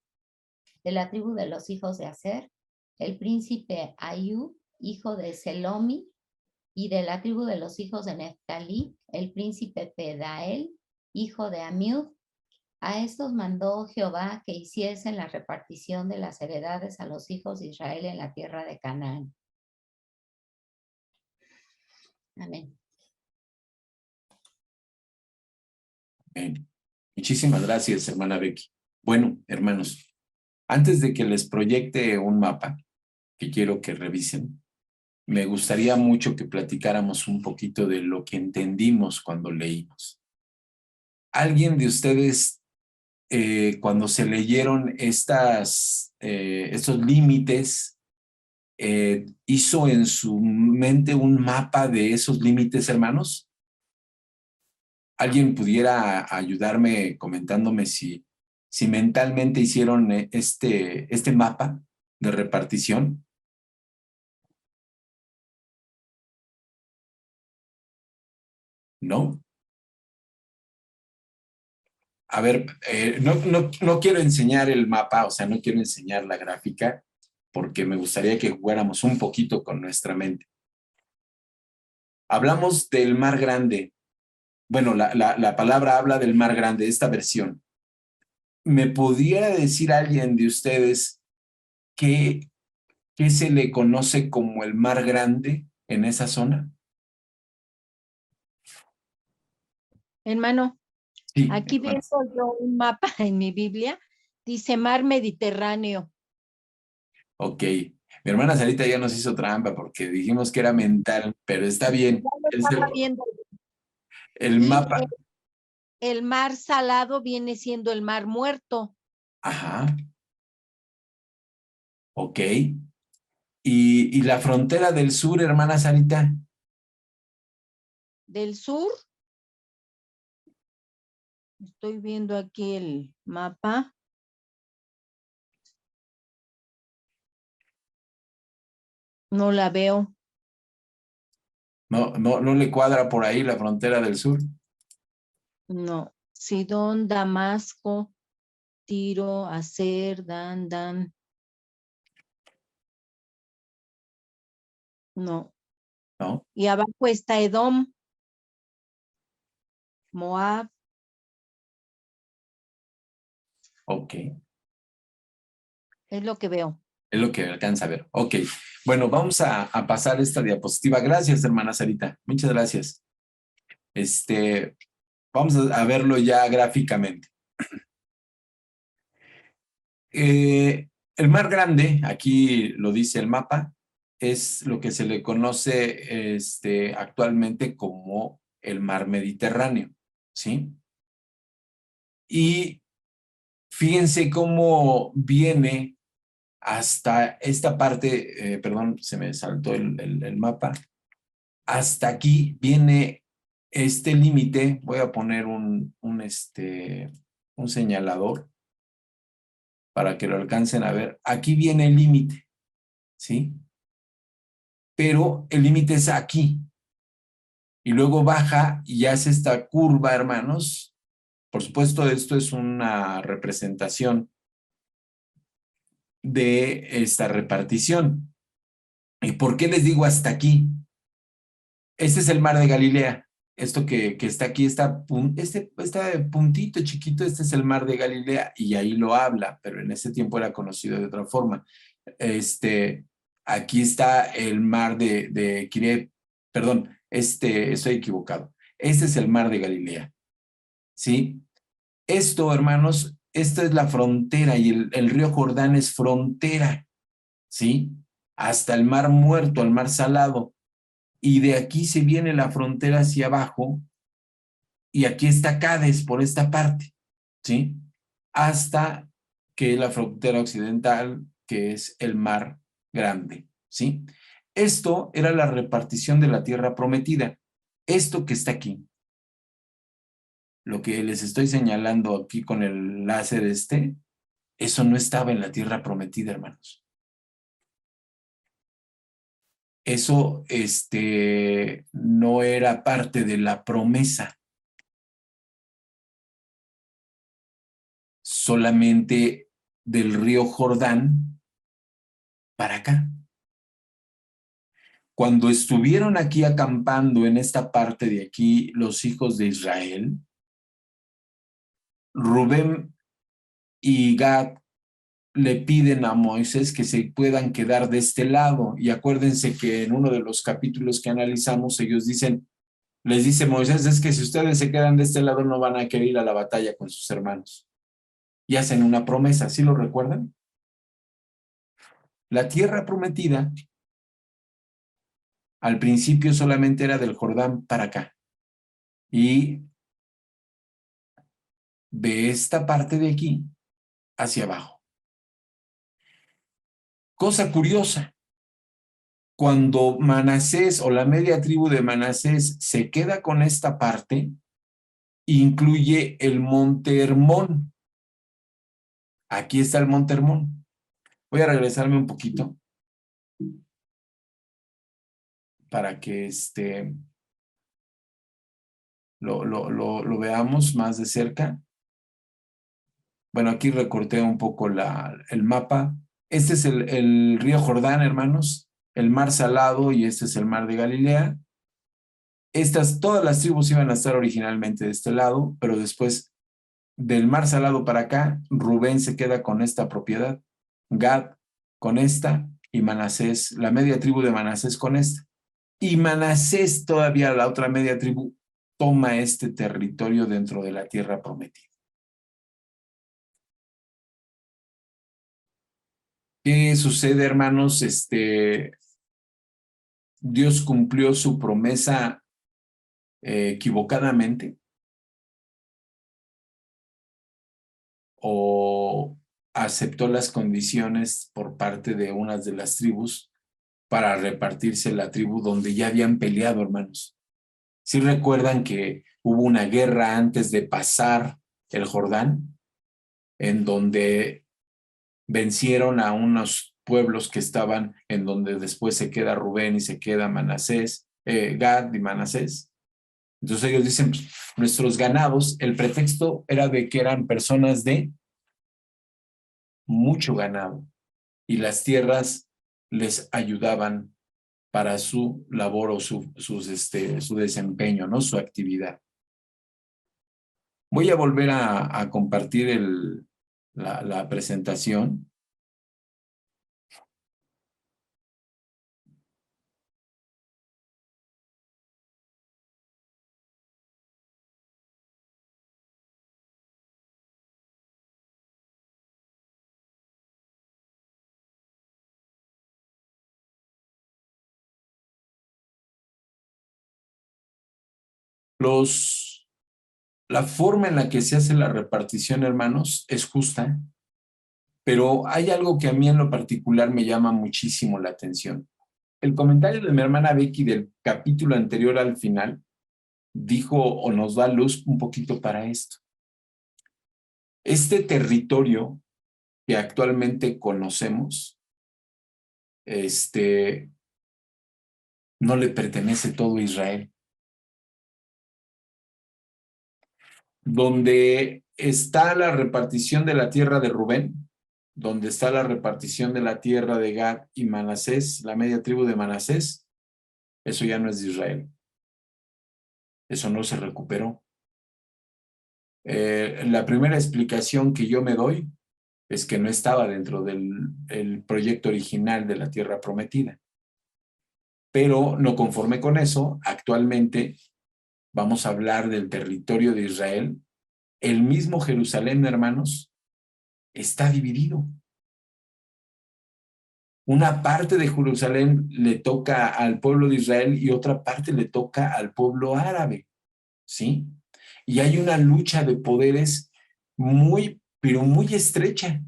De la tribu de los hijos de Aser, el príncipe Ayub, hijo de Selomi. Y de la tribu de los hijos de Neftalí, el príncipe Pedael, hijo de Amiud. A estos mandó Jehová que hiciesen la repartición de las heredades a los hijos de Israel en la tierra de Canaán. Amén. Amén. Muchísimas gracias, hermana Becky. Bueno, hermanos, antes de que les proyecte un mapa que quiero que revisen, me gustaría mucho que platicáramos un poquito de lo que entendimos cuando leímos. ¿Alguien de ustedes, cuando se leyeron estos límites, hizo en su mente un mapa de esos límites, hermanos? ¿Alguien pudiera ayudarme comentándome si mentalmente hicieron este mapa de repartición? ¿No? A ver, no quiero enseñar el mapa, o sea, no quiero enseñar la gráfica, porque me gustaría que jugáramos un poquito con nuestra mente. Hablamos del Mar Grande. Bueno, la palabra habla del Mar Grande, esta versión. ¿Me pudiera decir alguien de ustedes qué se le conoce como el Mar Grande en esa zona? Hermano, Sí, aquí hermano. viendo yo un mapa en mi Biblia, dice Mar Mediterráneo. Ok. Mi hermana Sarita ya nos hizo trampa porque dijimos que era mental, pero está bien. Ya lo estaba viendo. El Y mapa. el mar salado viene siendo el Mar Muerto. Ajá. Ok. ¿Y la frontera del sur, hermana Sarita? Del sur, estoy viendo aquí el mapa. No la veo. No le cuadra por ahí la frontera del sur. No. Sidón, Damasco, Tiro, Aser, Dan. No. ¿No? Y abajo está Edom, Moab. Ok. Es lo que veo. Es lo que alcanza a ver. Ok. Bueno, vamos a pasar esta diapositiva. Gracias, hermana Sarita. Muchas gracias. Vamos a verlo ya gráficamente. El mar grande, aquí lo dice el mapa, es lo que se le conoce actualmente como el mar Mediterráneo, ¿sí? Y fíjense cómo viene hasta esta parte, perdón, se me saltó el mapa, hasta aquí viene este límite, voy a poner un señalador para que lo alcancen a ver. Aquí viene el límite, ¿sí? Pero el límite es aquí. Y luego baja y hace esta curva, hermanos. Por supuesto, esto es una representación de esta repartición. ¿Y por qué les digo hasta aquí? Este es el mar de Galilea. Esto que está aquí, este puntito chiquito, este es el mar de Galilea y ahí lo habla, pero en ese tiempo era conocido de otra forma. Aquí está el mar de Kireb, perdón, estoy equivocado. Este es el mar de Galilea, ¿sí? Esto, hermanos, esta es la frontera y el río Jordán es frontera, ¿sí? Hasta el mar Muerto, el mar Salado. Y de aquí se viene la frontera hacia abajo y aquí está Cádiz por esta parte, ¿sí? Hasta que la frontera occidental, que es el mar Grande, ¿sí? Esto era la repartición de la tierra prometida. Esto que está aquí, lo que les estoy señalando aquí con el láser eso no estaba en la tierra prometida, hermanos. Eso, no era parte de la promesa. Solamente del río Jordán para acá. Cuando estuvieron aquí acampando en esta parte de aquí los hijos de Israel, Rubén y Gad le piden a Moisés que se puedan quedar de este lado. Y acuérdense que en uno de los capítulos que analizamos, ellos les dice Moisés, es que si ustedes se quedan de este lado no van a querer ir a la batalla con sus hermanos. Y hacen una promesa, ¿sí lo recuerdan? La tierra prometida al principio solamente era del Jordán para acá. Y de esta parte de aquí hacia abajo. Cosa curiosa, cuando Manasés o la media tribu de Manasés se queda con esta parte, incluye el monte Hermón. Aquí está el monte Hermón. Voy a regresarme un poquito para que lo veamos más de cerca. Bueno, aquí recorté un poco el mapa. Este es el río Jordán, hermanos, el mar Salado y este es el mar de Galilea. Todas las tribus iban a estar originalmente de este lado, pero después del mar Salado para acá, Rubén se queda con esta propiedad, Gad con esta y Manasés, la media tribu de Manasés con esta. Y Manasés todavía, la otra media tribu, toma este territorio dentro de la tierra prometida. ¿Qué sucede, hermanos? Dios cumplió su promesa equivocadamente o aceptó las condiciones por parte de unas de las tribus para repartirse la tribu donde ya habían peleado, hermanos. ¿Sí recuerdan que hubo una guerra antes de pasar el Jordán, en donde vencieron a unos pueblos que estaban en donde después se queda Rubén y se queda Manasés, Gad y Manasés. Entonces ellos dicen, pues, nuestros ganados, el pretexto era de que eran personas de mucho ganado y las tierras les ayudaban para su labor o su desempeño, ¿no? Su actividad. Voy a volver a compartir la presentación. La forma en la que se hace la repartición, hermanos, es justa, pero hay algo que a mí en lo particular me llama muchísimo la atención. El comentario de mi hermana Becky del capítulo anterior al final dijo o nos da luz un poquito para esto. Este territorio que actualmente conocemos, no le pertenece todo a Israel. Donde está la repartición de la tierra de Rubén, donde está la repartición de la tierra de Gad y Manasés, la media tribu de Manasés, eso ya no es de Israel. Eso no se recuperó. La primera explicación que yo me doy es que no estaba dentro del proyecto original de la tierra prometida. Pero no conforme con eso, actualmente vamos a hablar del territorio de Israel. El mismo Jerusalén, hermanos, está dividido. Una parte de Jerusalén le toca al pueblo de Israel y otra parte le toca al pueblo árabe, ¿sí? Y hay una lucha de poderes muy, pero muy estrecha.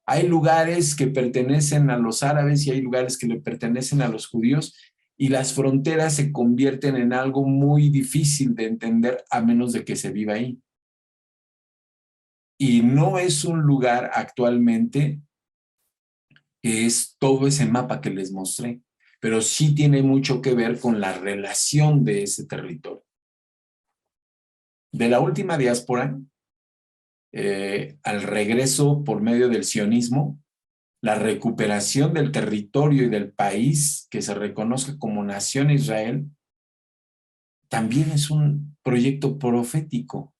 Hay lugares que pertenecen a los árabes y hay lugares que le pertenecen a los judíos y las fronteras se convierten en algo muy difícil de entender a menos de que se viva ahí. Y no es un lugar actualmente que es todo ese mapa que les mostré, pero sí tiene mucho que ver con la relación de ese territorio. De la última diáspora, al regreso por medio del sionismo, la recuperación del territorio y del país que se reconozca como nación Israel, también es un proyecto profético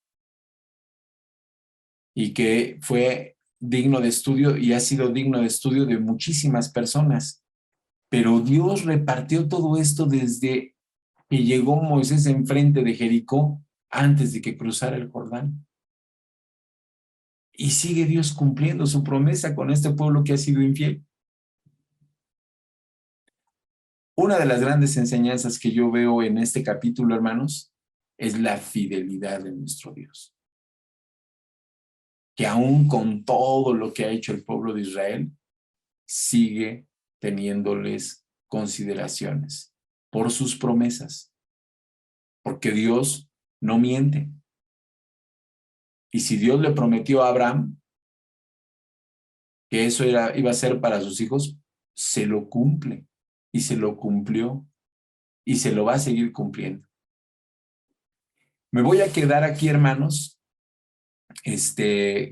y que fue digno de estudio y ha sido digno de estudio de muchísimas personas. Pero Dios repartió todo esto desde que llegó Moisés enfrente de Jericó antes de que cruzara el Jordán. Y sigue Dios cumpliendo su promesa con este pueblo que ha sido infiel. Una de las grandes enseñanzas que yo veo en este capítulo, hermanos, es la fidelidad de nuestro Dios. Que aún con todo lo que ha hecho el pueblo de Israel, sigue teniéndoles consideraciones por sus promesas. Porque Dios no miente. Y si Dios le prometió a Abraham que eso iba a ser para sus hijos, se lo cumple. Y se lo cumplió. Y se lo va a seguir cumpliendo. Me voy a quedar aquí, hermanos,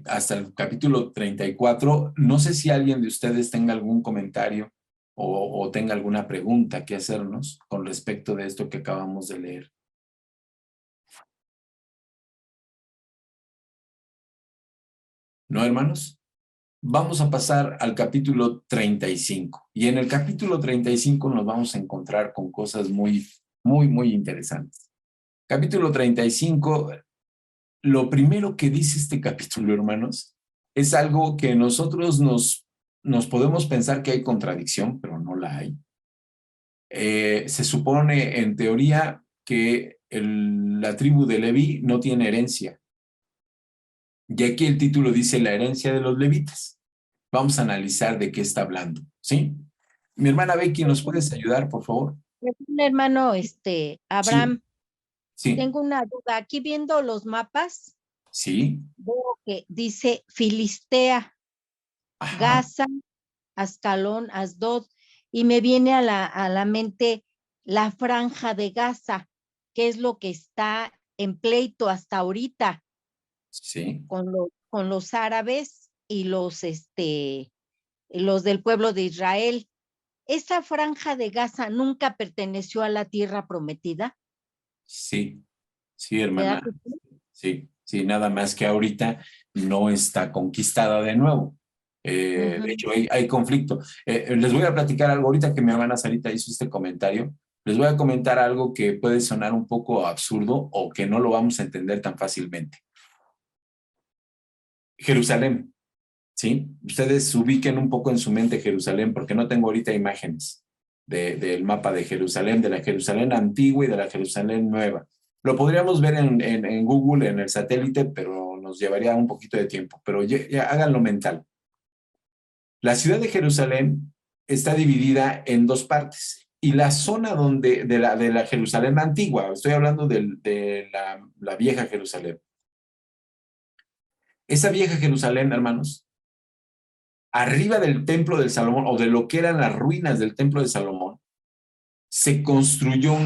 hasta el capítulo 34. No sé si alguien de ustedes tenga algún comentario o tenga alguna pregunta que hacernos con respecto de esto que acabamos de leer. ¿No, hermanos? Vamos a pasar al capítulo 35. Y en el capítulo 35 nos vamos a encontrar con cosas muy, muy, muy interesantes. Capítulo 35, lo primero que dice este capítulo, hermanos, es algo que nosotros nos podemos pensar que hay contradicción, pero no la hay. Se supone, en teoría, que la tribu de Leví no tiene herencia. Y aquí el título dice la herencia de los levitas. Vamos a analizar de qué está hablando, ¿sí? Mi hermana Becky, ¿nos puedes ayudar, por favor? Hermano, Abraham, Sí. tengo una duda. Aquí viendo los mapas, Sí. veo que dice Filistea, Ajá. Gaza, Ascalón, Asdod. y me viene a la mente la Franja de Gaza, que es lo que está en pleito hasta ahorita Sí. con los árabes y los del pueblo de Israel. ¿Esa Franja de Gaza nunca perteneció a la tierra prometida? Sí, sí, ¿Verdad hermana. que sí? Sí, sí, nada más que ahorita no está conquistada de nuevo. De Ujú. hecho, hay conflicto. Les voy a platicar algo ahorita que mi hermana Sarita hizo este comentario. Les voy a comentar algo que puede sonar un poco absurdo o que no lo vamos a entender tan fácilmente. Jerusalén, ¿sí? Ustedes ubiquen un poco en su mente Jerusalén porque no tengo ahorita imágenes del mapa de Jerusalén, de la Jerusalén antigua y de la Jerusalén nueva. Lo podríamos ver en Google, en el satélite, pero nos llevaría un poquito de tiempo. Pero ya háganlo mental. La ciudad de Jerusalén está dividida en dos partes. Y la zona de la Jerusalén antigua, estoy hablando de la vieja Jerusalén. Esa vieja Jerusalén, hermanos, arriba del templo de Salomón, o de lo que eran las ruinas del templo de Salomón, se construyó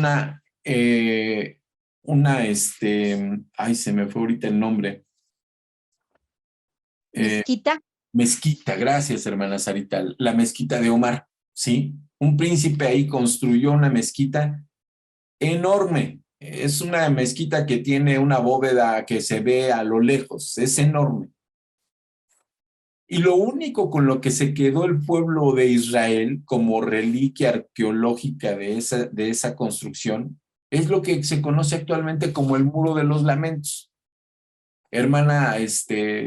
ay, se me fue ahorita el nombre. Mezquita. Mezquita, gracias, hermana Sarita, la mezquita de Omar, ¿sí? Un príncipe ahí construyó una mezquita enorme. Es una mezquita que tiene una bóveda que se ve a lo lejos, es enorme. Y lo único con lo que se quedó el pueblo de Israel como reliquia arqueológica de esa construcción es lo que se conoce actualmente como el Muro de los Lamentos. Hermana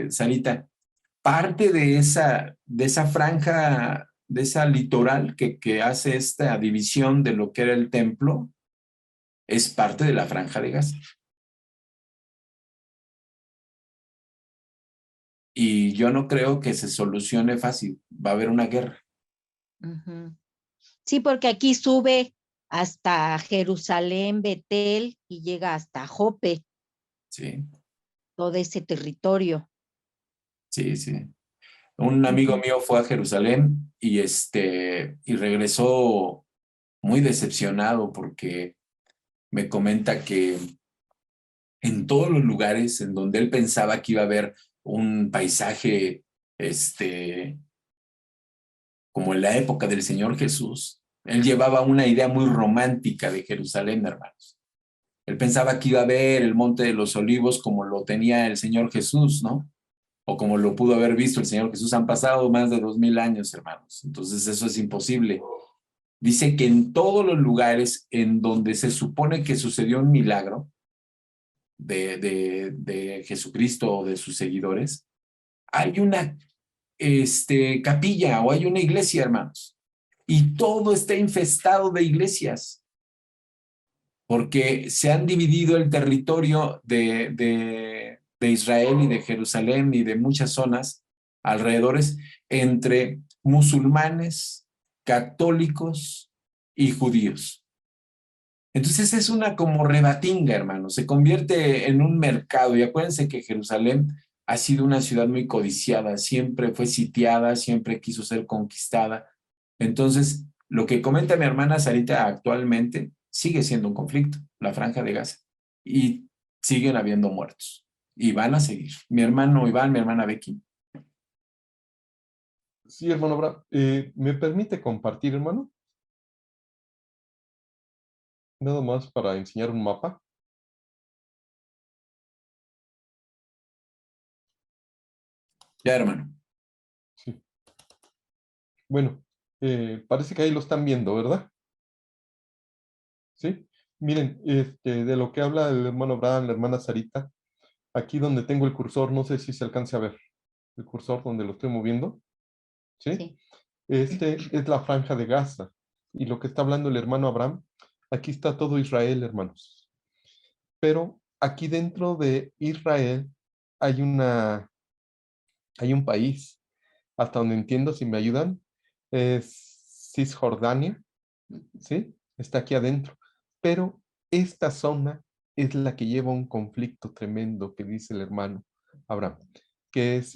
Sarita, parte de esa franja, de esa litoral que hace esta división de lo que era el templo, es parte de la Franja de Gaza. Y yo no creo que se solucione fácil. Va a haber una guerra. Ujú. Sí, porque aquí sube hasta Jerusalén, Betel y llega hasta Jope, Sí, todo ese territorio. sí, sí. Un amigo Ujú. mío fue a Jerusalén y regresó muy decepcionado porque me comenta que en todos los lugares en donde él pensaba que iba a haber un paisaje, como en la época del Señor Jesús, él llevaba una idea muy romántica de Jerusalén, hermanos. Él pensaba que iba a ver el Monte de los Olivos como lo tenía el Señor Jesús, ¿no? O como lo pudo haber visto el Señor Jesús. Han pasado más de 2000 años, hermanos. Entonces eso es imposible. Dice que en todos los lugares en donde se supone que sucedió un milagro de Jesucristo o de sus seguidores, hay una capilla o hay una iglesia, hermanos. Y todo está infestado de iglesias, porque se han dividido el territorio de Israel y de Jerusalén y de muchas zonas alrededores entre musulmanes, católicos y judíos. Entonces es una como rebatinga, hermano, se convierte en un mercado. Y acuérdense que Jerusalén ha sido una ciudad muy codiciada, siempre fue sitiada, siempre quiso ser conquistada. Entonces, lo que comenta mi hermana Sarita actualmente sigue siendo un conflicto, la Franja de Gaza, y siguen habiendo muertos, y van a seguir. Mi hermano Iván, mi hermana Becky. Sí, hermano Abraham. ¿Me permite compartir, hermano? Nada más para enseñar un mapa. Ya, hermano. Sí. Bueno, parece que ahí lo están viendo, ¿verdad? Sí. Miren, de lo que habla el hermano Abraham, la hermana Sarita, aquí donde tengo el cursor, no sé si se alcance a ver el cursor donde lo estoy moviendo. ¿Sí? Sí. Es la franja de Gaza. Y lo que está hablando el hermano Abraham, aquí está todo Israel, hermanos. Pero aquí dentro de Israel hay hay un país, hasta donde entiendo, si me ayudan, es Cisjordania, ¿sí? Está aquí adentro. Pero esta zona es la que lleva un conflicto tremendo que dice el hermano Abraham, que es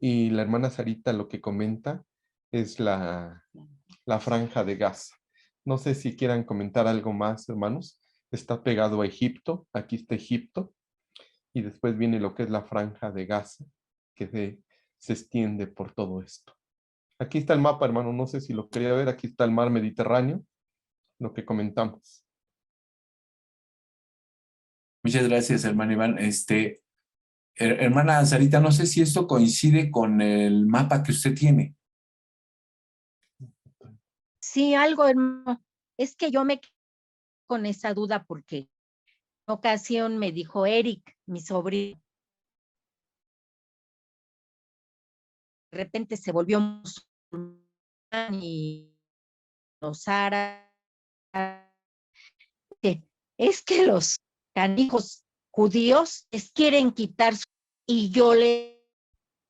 y la hermana Sarita lo que comenta es la Franja de Gaza. No sé si quieran comentar algo más, hermanos. Está pegado a Egipto, aquí está Egipto, y después viene lo que es la Franja de Gaza, que se extiende por todo esto. Aquí está el mapa, hermano, no sé si lo quería ver, aquí está el mar Mediterráneo, lo que comentamos. Muchas gracias, hermano Iván. Hermana Sarita, no sé si esto coincide con el mapa que usted tiene. Sí, algo, hermano. Es que yo me quedé con esa duda porque en ocasión me dijo Eric, mi sobrino, de repente se volvió musulmán y los árabes. Es que los canijos judíos les quieren quitar y yo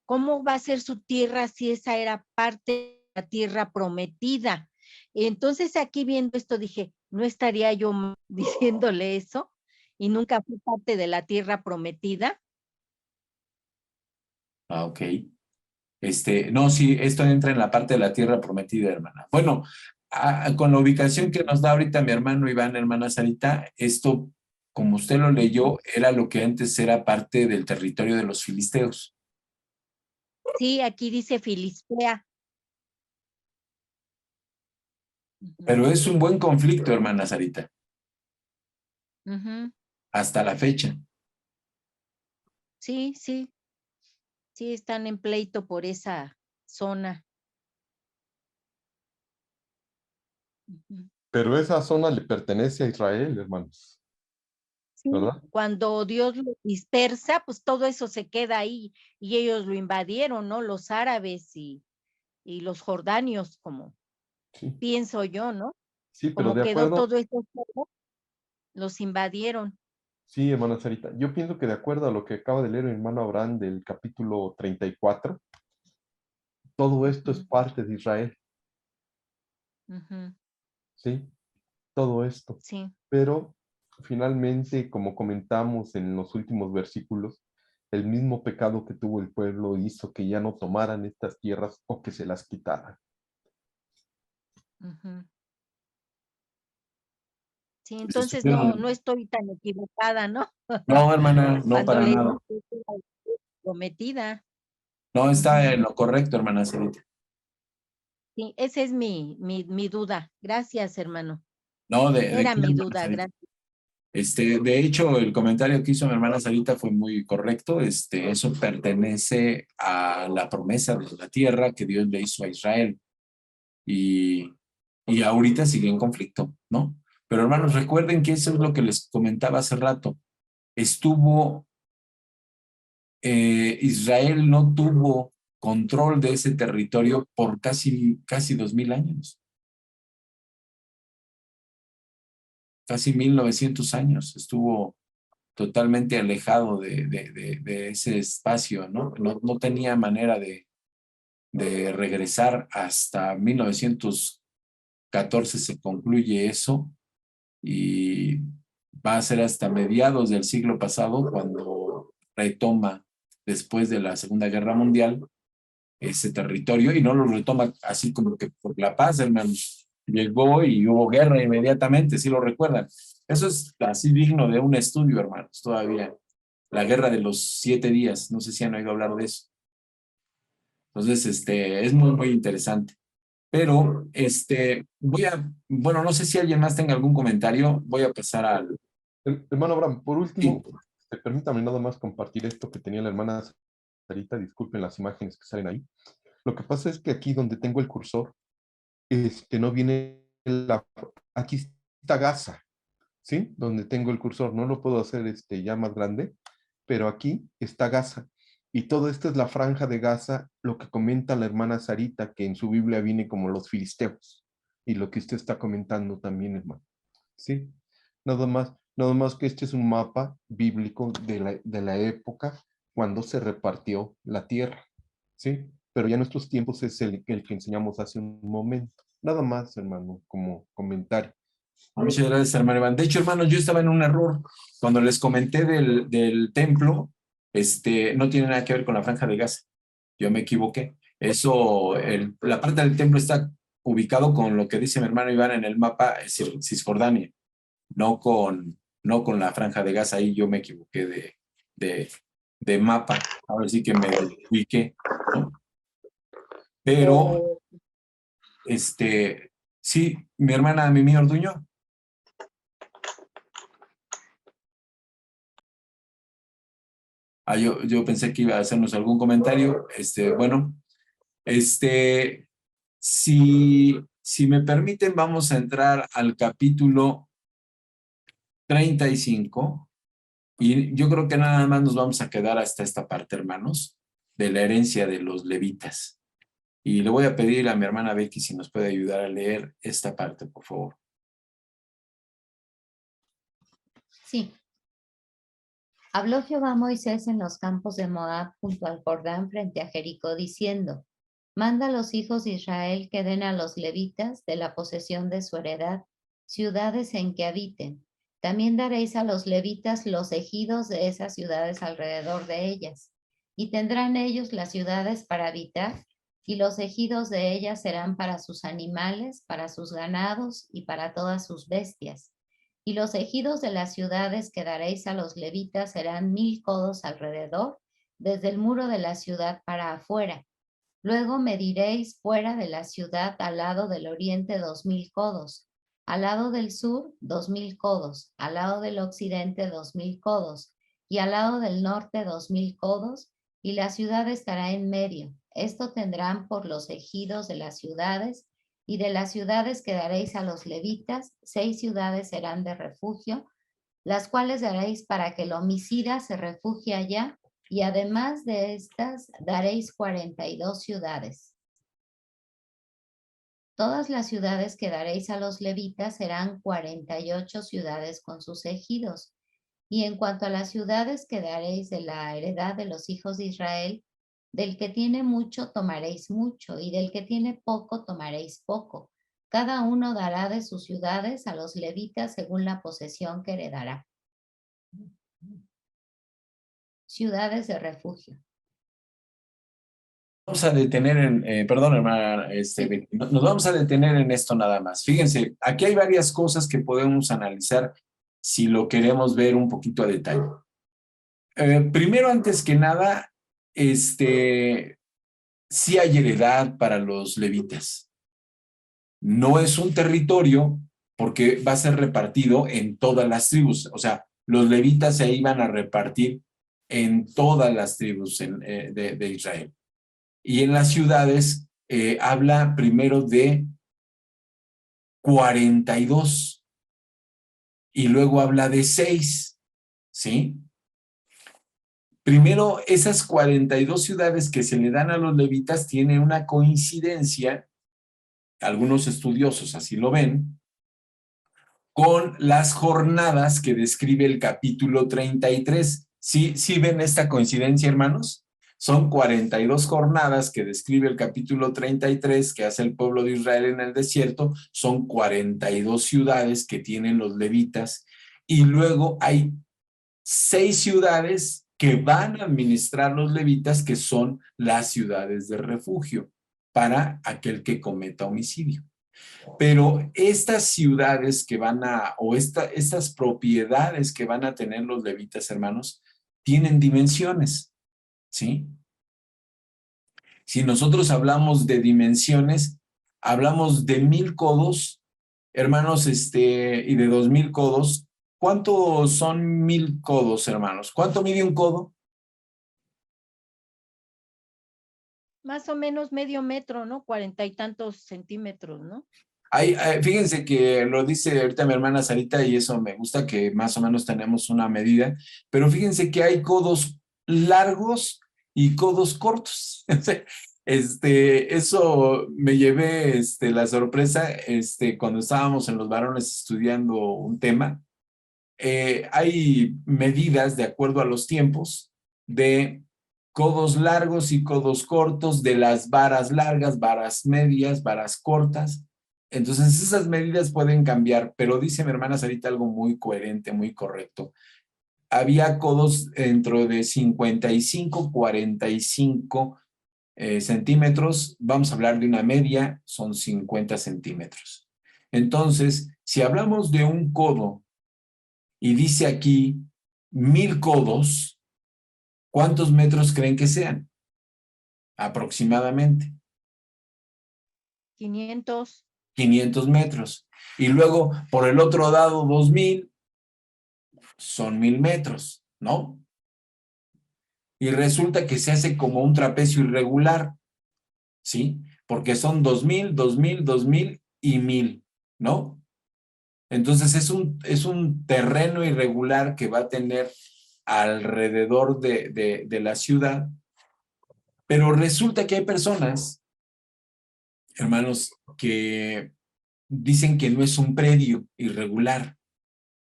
¿cómo va a ser su tierra si esa era parte de la tierra prometida? Entonces aquí viendo esto dije, ¿no estaría yo diciéndole eso? Y nunca fui parte de la tierra prometida. Ah, ok. No, sí, esto entra en la parte de la tierra prometida, hermana. Bueno, con la ubicación que nos da ahorita mi hermano Iván, hermana Sarita, esto, como usted lo leyó, era lo que antes era parte del territorio de los filisteos. Sí, aquí dice Filistea. Pero es un buen conflicto, hermana Sarita, Ujú. hasta la fecha. Sí, sí, sí, están en pleito por esa zona. Ujú. Pero esa zona le pertenece a Israel, hermanos, Sí, ¿verdad? cuando Dios lo dispersa, pues todo eso se queda ahí y ellos lo invadieron, ¿no? Los árabes y los jordanios, como Sí, pienso yo, ¿no? sí, pero Como de quedó acuerdo, todo eso, los invadieron. sí, hermana Sarita, yo pienso que de acuerdo a lo que acaba de leer mi hermano Abraham del capítulo 34, todo esto es Ujú, parte de Israel, ujú, ¿sí? Todo esto. sí, Pero finalmente, como comentamos en los últimos versículos, el mismo pecado que tuvo el pueblo hizo que ya no tomaran estas tierras o que se las quitaran. ujú. Sí, Se entonces no supieron- estoy tan equivocada, ¿no? No, hermana, no Cuando para le nada. dije que era prometida. No, está Ujú. en lo correcto, hermana Sarita. Sí, esa es mi duda. Gracias, hermano. No, ¿de Era qué, mi hermana duda, Sarita? gracias. De hecho, el comentario que hizo mi hermana Sarita fue muy correcto. Eso pertenece a la promesa de la tierra que Dios le hizo a Israel. Y, y ahorita sigue en conflicto, ¿no? Pero hermanos, recuerden que eso es lo que les comentaba hace rato. Israel no tuvo control de ese territorio por casi 2000 años. Casi 1900 años estuvo totalmente alejado de ese espacio, ¿no? No tenía manera de regresar hasta 1914 se concluye eso y va a ser hasta mediados del siglo pasado cuando retoma después de la Segunda Guerra Mundial ese territorio y no lo retoma así como que por la paz, hermano. Llegó y hubo guerra inmediatamente, si lo recuerdan. Eso es así digno de un estudio, hermanos, todavía. La guerra de los 7 días, no sé si han oído hablar de eso. Entonces, es muy interesante. Pero, bueno, no sé si alguien más tenga algún comentario, voy a pasar al... Hermano Abraham, por Sí, último, permítame nada más compartir esto que tenía la hermana Sarita, disculpen las imágenes que salen ahí. Lo que pasa es que aquí donde tengo el cursor, no viene aquí está Gaza, ¿sí? Donde tengo el cursor, no lo puedo hacer ya más grande, pero aquí está Gaza. Y todo esto es la franja de Gaza, lo que comenta la hermana Sarita, que en su Biblia viene como los filisteos, y lo que usted está comentando también, hermano. ¿Sí? Nada más que este es un mapa bíblico de la época cuando se repartió la tierra, ¿sí? Pero ya en nuestros tiempos es el que enseñamos hace un momento. Nada más, hermano, como comentario. muchas gracias, hermano Iván. De hecho, hermanos, yo estaba en un error. Cuando les comenté del templo, no tiene nada que ver con la franja de Gaza. Yo me equivoqué. La parte del templo está ubicado con lo que dice mi hermano Iván en el mapa, es Cisjordania, no con la franja de Gaza. Ahí yo me equivoqué de mapa, ahora sí que me ubiqué, ¿no? Pero, sí, mi hermana Mimi Orduño. Yo pensé que iba a hacernos algún comentario. Bueno, si me permiten, vamos a entrar al capítulo 35. Y yo creo que nada más nos vamos a quedar hasta esta parte, hermanos, de la herencia de los levitas. Y le voy a pedir a mi hermana Becky si nos puede ayudar a leer esta parte, por favor. Sí. Habló Jehová a Moisés en los campos de Moab junto al Jordán frente a Jericó, diciendo: Manda a los hijos de Israel que den a los levitas de la posesión de su heredad ciudades en que habiten. También daréis a los levitas los ejidos de esas ciudades alrededor de ellas, y tendrán ellos las ciudades para habitar, y los ejidos de ellas serán para sus animales, para sus ganados y para todas sus bestias. Y los ejidos de las ciudades que daréis a los levitas serán 1000 codos alrededor, desde el muro de la ciudad para afuera. Luego mediréis fuera de la ciudad al lado del oriente 2000 codos, al lado del sur 2000 codos, al lado del occidente 2000 codos, y al lado del norte 2000 codos, y la ciudad estará en medio. Esto tendrán por los ejidos de las ciudades, y de las ciudades que daréis a los levitas, 6 ciudades serán de refugio, las cuales daréis para que el homicida se refugie allá, y además de estas daréis 42 ciudades. Todas las ciudades que daréis a los levitas serán 48 ciudades con sus ejidos. Y en cuanto a las ciudades que daréis de la heredad de los hijos de Israel, del que tiene mucho tomaréis mucho, y del que tiene poco tomaréis poco. Cada uno dará de sus ciudades a los levitas según la posesión que heredará. Ciudades de refugio. Vamos a detener perdón, hermana, nos vamos a detener en esto nada más. Fíjense, aquí hay varias cosas que podemos analizar si lo queremos ver un poquito a detalle. Primero, antes que nada, sí hay heredad para los levitas. No es un territorio porque va a ser repartido en todas las tribus. O sea, los levitas se iban a repartir en todas las tribus de Israel. Y en las ciudades habla primero de 42 y luego habla de 6, ¿sí? Primero, esas 42 ciudades que se le dan a los levitas tienen una coincidencia, algunos estudiosos así lo ven, con las jornadas que describe el capítulo 33. ¿Sí ven esta coincidencia, hermanos? Son 42 jornadas que describe el capítulo 33 que hace el pueblo de Israel en el desierto. Son 42 ciudades que tienen los levitas. Y luego hay 6 ciudades que van a administrar los levitas, que son las ciudades de refugio para aquel que cometa homicidio. Pero estas ciudades que van estas propiedades que van a tener los levitas, hermanos, tienen dimensiones, ¿sí? Si nosotros hablamos de dimensiones, hablamos de 1000 codos, hermanos, y de 2000 codos. ¿Cuánto son 1000 codos, hermanos? ¿Cuánto mide un codo? Más o menos medio metro, ¿no? 40 y tantos centímetros, ¿no? Fíjense que lo dice ahorita mi hermana Sarita y eso me gusta, que más o menos tenemos una medida, pero fíjense que hay codos largos y codos cortos. Eso me llevé la sorpresa cuando estábamos en los varones estudiando un tema. Hay medidas de acuerdo a los tiempos de codos largos y codos cortos, de las varas largas, varas medias, varas cortas. Entonces esas medidas pueden cambiar, pero dice mi hermana Sarita algo muy coherente, muy correcto. Había codos dentro de 55, 45 centímetros, vamos a hablar de una media, son 50 centímetros. Entonces, si hablamos de un codo y dice aquí 1000 codos, ¿cuántos metros creen que sean? Aproximadamente. 500. 500 metros. Y luego, por el otro lado, 2000, son 1000 metros, ¿no? Y resulta que se hace como un trapecio irregular, ¿sí? Porque son 2000, 2000, 2000 y 1000, ¿no? Entonces es un terreno irregular que va a tener alrededor de la ciudad, pero resulta que hay personas, hermanos, que dicen que no es un predio irregular,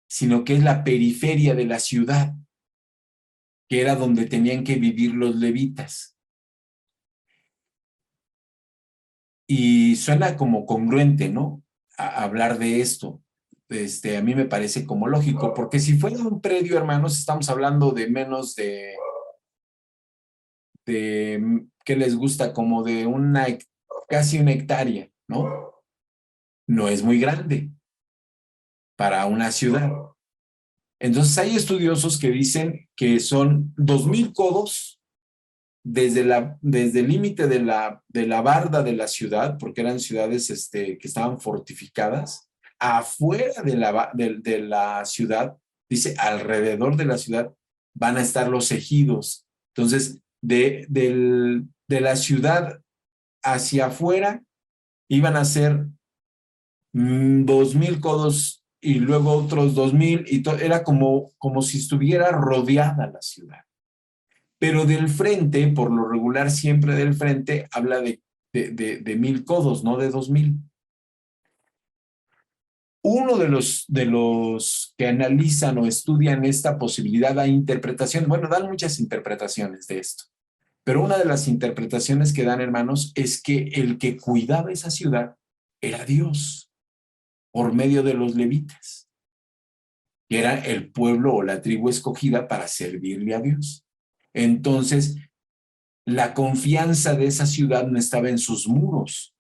sino que es la periferia de la ciudad, que era donde tenían que vivir los levitas. Y suena como congruente, ¿no? Hablar de esto. A mí me parece como lógico, porque si fuera un predio, hermanos, estamos hablando de menos de ¿qué les gusta? Como de casi una hectárea, ¿no? No es muy grande para una ciudad. Entonces hay estudiosos que dicen que son 2000 codos desde el límite de la barda de la ciudad, porque eran ciudades que estaban fortificadas, afuera de la ciudad, dice, alrededor de la ciudad van a estar los ejidos. Entonces, de la ciudad hacia afuera iban a ser 2000 codos y luego otros 2000, y era como si estuviera rodeada la ciudad. Pero del frente, por lo regular siempre del frente, habla de 1000 codos, no de 2000. Uno de los que analizan o estudian esta posibilidad da interpretación, bueno, dan muchas interpretaciones de esto, pero una de las interpretaciones que dan, hermanos, es que el que cuidaba esa ciudad era Dios, por medio de los levitas, que era el pueblo o la tribu escogida para servirle a Dios. Entonces, la confianza de esa ciudad no estaba en sus muros,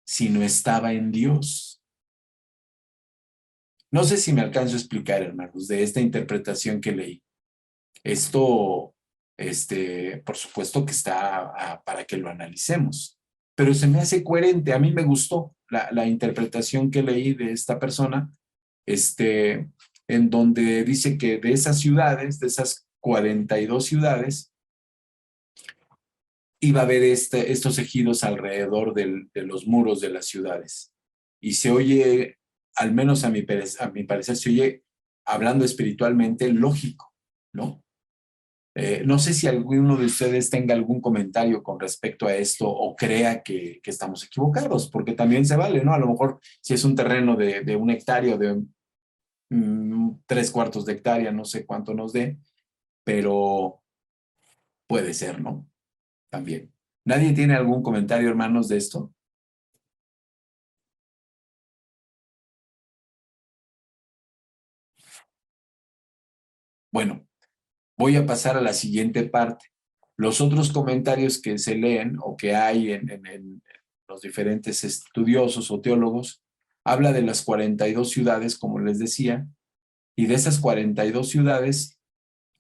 sino estaba en Dios. No sé si me alcanzo a explicar, hermanos, de esta interpretación que leí. Esto, por supuesto que está para que lo analicemos, pero se me hace coherente. A mí me gustó la interpretación que leí de esta persona, en donde dice que de esas ciudades, de esas 42 ciudades, iba a haber estos ejidos alrededor de los muros de las ciudades. Y se oye, al menos a mi parecer, se oye, hablando espiritualmente, lógico, ¿no? No sé si alguno de ustedes tenga algún comentario con respecto a esto o crea que estamos equivocados, porque también se vale, ¿no? A lo mejor si es un terreno de 1 hectárea o de 3/4 de hectárea, no sé cuánto nos dé, pero puede ser, ¿no? También. ¿Nadie tiene algún comentario, hermanos, de esto? Bueno, voy a pasar a la siguiente parte. Los otros comentarios que se leen o que hay en los diferentes estudiosos o teólogos, habla de las 42 ciudades, como les decía, y de esas 42 ciudades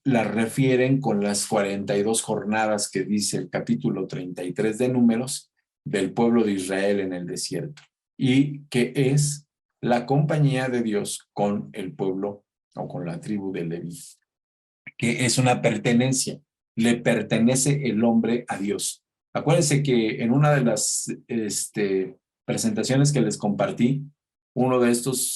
las refieren con las 42 jornadas que dice el capítulo 33 de Números del pueblo de Israel en el desierto, y que es la compañía de Dios con el pueblo o con la tribu de Leví, que es una pertenencia, le pertenece el hombre a Dios. Acuérdense que en una de las presentaciones que les compartí, uno de estos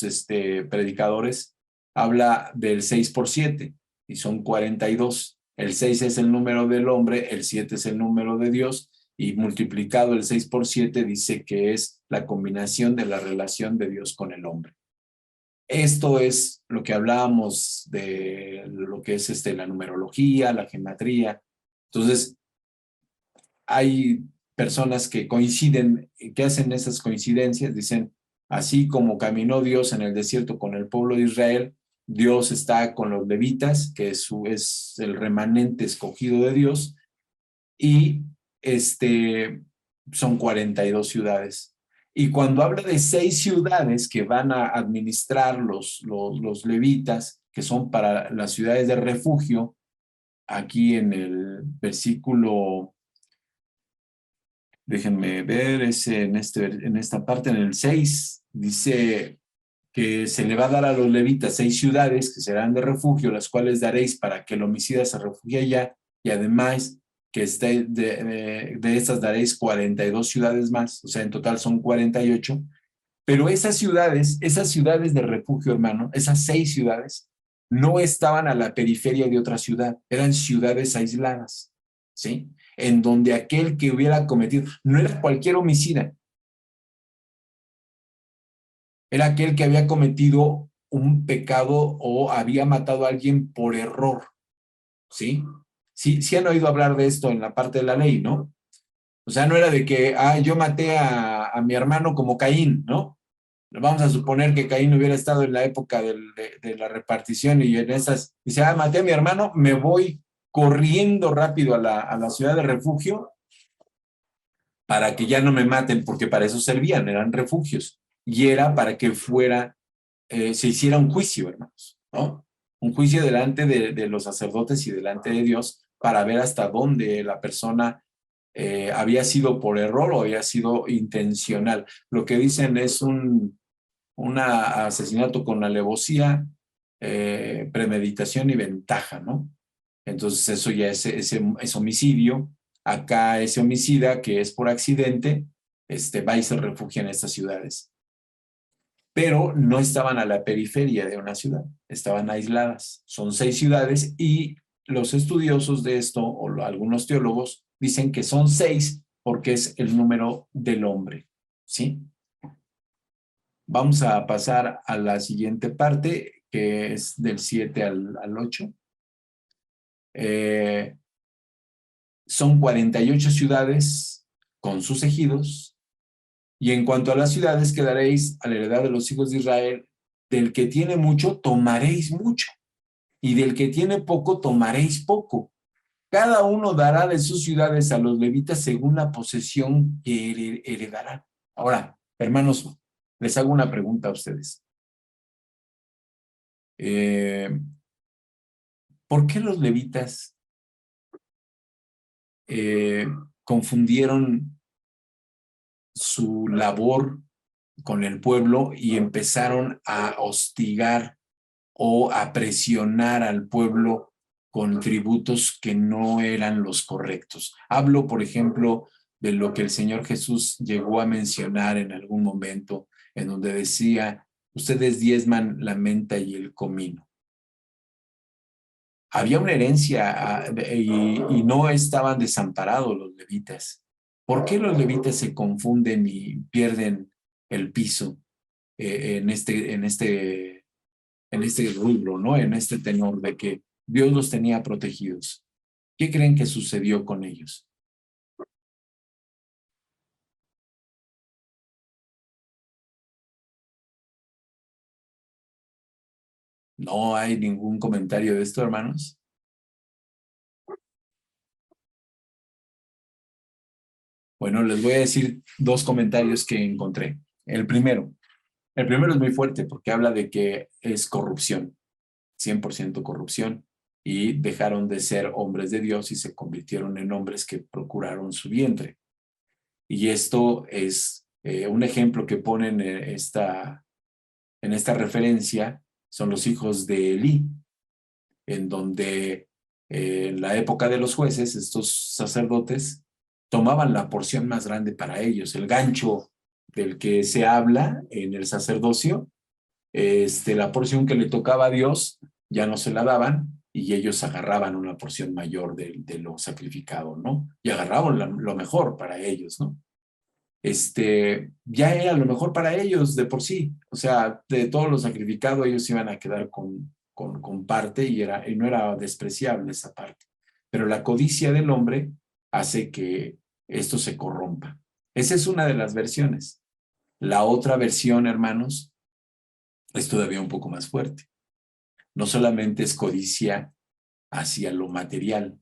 predicadores habla del 6x7 y son 42. El 6 es el número del hombre, el 7 es el número de Dios, y multiplicado el 6x7 dice que es la combinación de la relación de Dios con el hombre. Esto es lo que hablábamos de lo que es la numerología, la gematría. Entonces, hay personas que coinciden, que hacen esas coincidencias, dicen, así como caminó Dios en el desierto con el pueblo de Israel, Dios está con los levitas, que es el remanente escogido de Dios, y son 42 ciudades. Y cuando habla de 6 ciudades que van a administrar los levitas, que son para las ciudades de refugio, aquí en el versículo, déjenme ver, en esta parte, en el 6, dice que se le va a dar a los levitas 6 ciudades que serán de refugio, las cuales daréis para que el homicida se refugie allá, y además que de estas daréis 42 ciudades más, o sea, en total son 48, pero esas ciudades de refugio, hermano, esas 6 ciudades, no estaban a la periferia de otra ciudad, eran ciudades aisladas, ¿sí? En donde aquel que hubiera cometido, no era cualquier homicida, era aquel que había cometido un pecado o había matado a alguien por error, ¿sí? Sí han oído hablar de esto en la parte de la ley, ¿no? O sea, no era de que, yo maté a mi hermano como Caín, ¿no? Vamos a suponer que Caín hubiera estado en la época de la repartición y en esas, dice, maté a mi hermano, me voy corriendo rápido a la ciudad de refugio para que ya no me maten, porque para eso servían, eran refugios. Y era para que se hiciera un juicio, hermanos, ¿no? Un juicio delante de los sacerdotes y delante de Dios para ver hasta dónde la persona había sido por error o había sido intencional. Lo que dicen es un asesinato con alevosía, premeditación y ventaja, ¿no? Entonces eso ya es homicidio. Acá ese homicida que es por accidente, va y se refugia en estas ciudades. Pero no estaban a la periferia de una ciudad, estaban aisladas. Son 6 ciudades y los estudiosos de esto, o algunos teólogos, dicen que son 6 porque es el número del hombre, ¿sí? Vamos a pasar a la siguiente parte, que es del 7 al 8. Son 48 ciudades con sus ejidos, y en cuanto a las ciudades quedaréis a la heredad de los hijos de Israel, del que tiene mucho tomaréis mucho, y del que tiene poco tomaréis poco. Cada uno dará de sus ciudades a los levitas según la posesión que heredarán. Ahora, hermanos, les hago una pregunta a ustedes. ¿Por qué los levitas confundieron su labor con el pueblo y empezaron a hostigar o a presionar al pueblo con tributos que no eran los correctos? Hablo, por ejemplo, de lo que el Señor Jesús llegó a mencionar en algún momento, en donde decía, ustedes diezman la menta y el comino. Había una herencia y no estaban desamparados los levitas. ¿Por qué los levitas se confunden y pierden el piso en este rubro, ¿no? En este tenor de que Dios los tenía protegidos? ¿Qué creen que sucedió con ellos? ¿No hay ningún comentario de esto, hermanos? Bueno, les voy a decir 2 comentarios que encontré. El primero es muy fuerte porque habla de que es corrupción, 100% corrupción, y dejaron de ser hombres de Dios y se convirtieron en hombres que procuraron su vientre. Y esto es un ejemplo que ponen en esta referencia, son los hijos de Elí, en donde en la época de los jueces, estos sacerdotes tomaban la porción más grande para ellos, el gancho del que se habla en el sacerdocio, la porción que le tocaba a Dios ya no se la daban y ellos agarraban una porción mayor de lo sacrificado, ¿no? Y agarraban lo mejor para ellos, ¿no? Ya era lo mejor para ellos de por sí, o sea, de todo lo sacrificado ellos iban a quedar con parte y no era despreciable esa parte. Pero la codicia del hombre hace que esto se corrompa. Esa es una de las versiones. La otra versión, hermanos, es todavía un poco más fuerte. No solamente es codicia hacia lo material,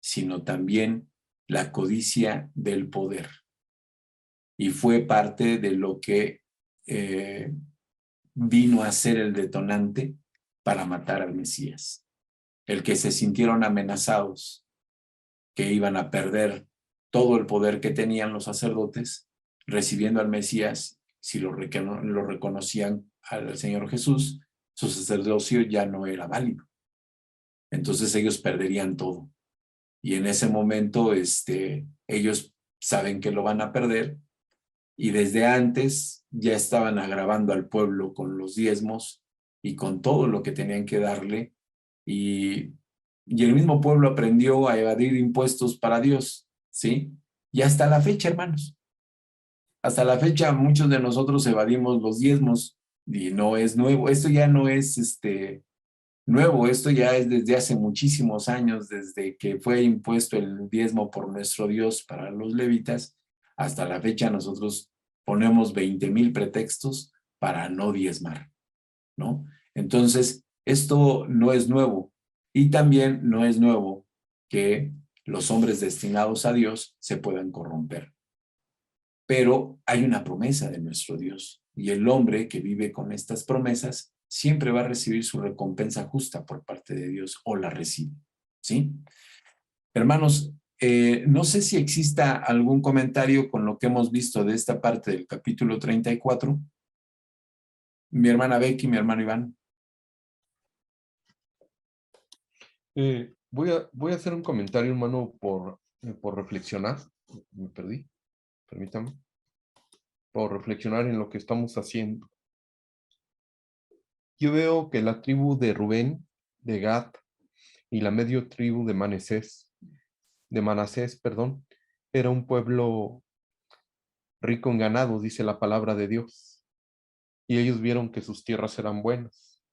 sino también la codicia del poder. Y fue parte de lo que vino a ser el detonante para matar al Mesías. El que se sintieron amenazados, que iban a perder todo el poder que tenían los sacerdotes, recibiendo al Mesías, si lo reconocían al Señor Jesús, su sacerdocio ya no era válido. Entonces ellos perderían todo. Y en ese momento ellos saben que lo van a perder, y desde antes ya estaban agravando al pueblo con los diezmos y con todo lo que tenían que darle, y el mismo pueblo aprendió a evadir impuestos para Dios, ¿sí? Y hasta la fecha, hermanos, hasta la fecha muchos de nosotros evadimos los diezmos, y no es nuevo, esto ya no es nuevo, esto ya es desde hace muchísimos años, desde que fue impuesto el diezmo por nuestro Dios para los levitas. Hasta la fecha nosotros ponemos 20,000 pretextos para no diezmar, ¿no? Entonces, esto no es nuevo, y también no es nuevo que los hombres destinados a Dios se puedan corromper. Pero hay una promesa de nuestro Dios, y el hombre que vive con estas promesas siempre va a recibir su recompensa justa por parte de Dios, o la recibe, ¿sí? Hermanos, no sé si exista algún comentario con lo que hemos visto de esta parte del capítulo 34. Mi hermana Becky, mi hermano Iván. Voy a hacer un comentario, hermano, por reflexionar. Me perdí, permítame. Por reflexionar en lo que estamos haciendo. Yo veo que la tribu de Rubén, de Gad, y la medio tribu de Manasés, era un pueblo rico en ganado, dice la palabra de Dios. Y ellos vieron que sus tierras eran buenas.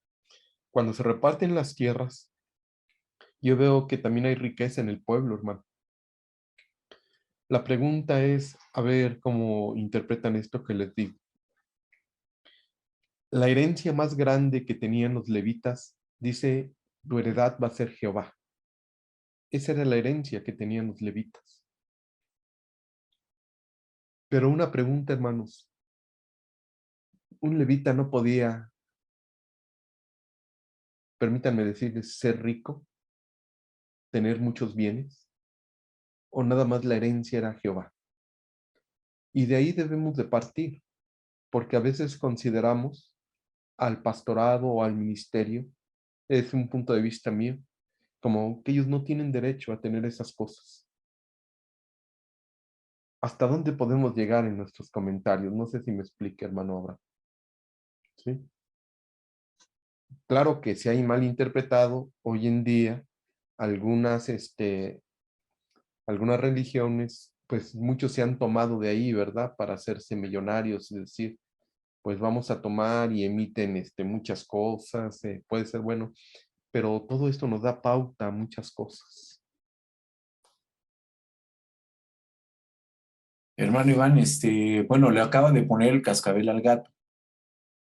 Cuando se reparten las tierras, yo veo que también hay riqueza en el pueblo, hermano. La pregunta es, a ver cómo interpretan esto que les digo. La herencia más grande que tenían los levitas, dice, tu heredad va a ser Jehová. Esa era la herencia que tenían los levitas. Pero una pregunta, hermanos. Un levita no podía, permítanme decirles, ser rico, tener muchos bienes, o nada más la herencia era Jehová. Y de ahí debemos de partir, porque a veces consideramos al pastorado o al ministerio, es un punto de vista mío, como que ellos no tienen derecho a tener esas cosas. ¿Hasta dónde podemos llegar en nuestros comentarios? No sé si me explique, hermano Abraham. ¿Sí? Claro que si hay mal interpretado hoy en día algunas religiones, pues muchos se han tomado de ahí, ¿verdad? Para hacerse millonarios, es decir, pues vamos a tomar y emiten muchas cosas, puede ser bueno, pero todo esto nos da pauta a muchas cosas. Hermano Iván, bueno, le acaba de poner el cascabel al gato,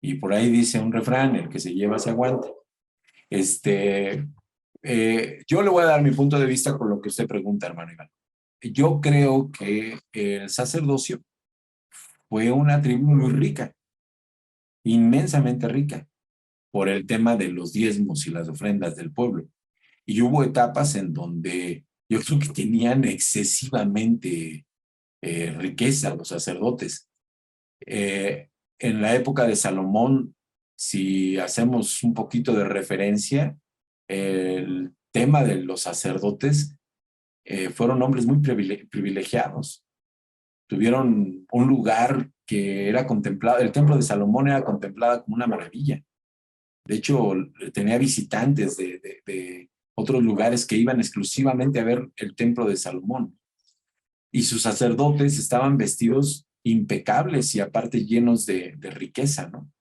y por ahí dice un refrán, el que se lleva se aguanta. Yo le voy a dar mi punto de vista con lo que usted pregunta, hermano Iván. Yo creo que el sacerdocio fue una tribu muy rica, inmensamente rica, por el tema de los diezmos y las ofrendas del pueblo. Y hubo etapas en donde yo creo que tenían excesivamente riqueza los sacerdotes. En la época de Salomón, si hacemos un poquito de referencia, el tema de los sacerdotes fueron hombres muy privilegiados. Tuvieron un lugar que era contemplado, el templo de Salomón era contemplado como una maravilla. De hecho, tenía visitantes de otros lugares que iban exclusivamente a ver el templo de Salomón. Y sus sacerdotes estaban vestidos impecables y aparte llenos de riqueza, ¿no?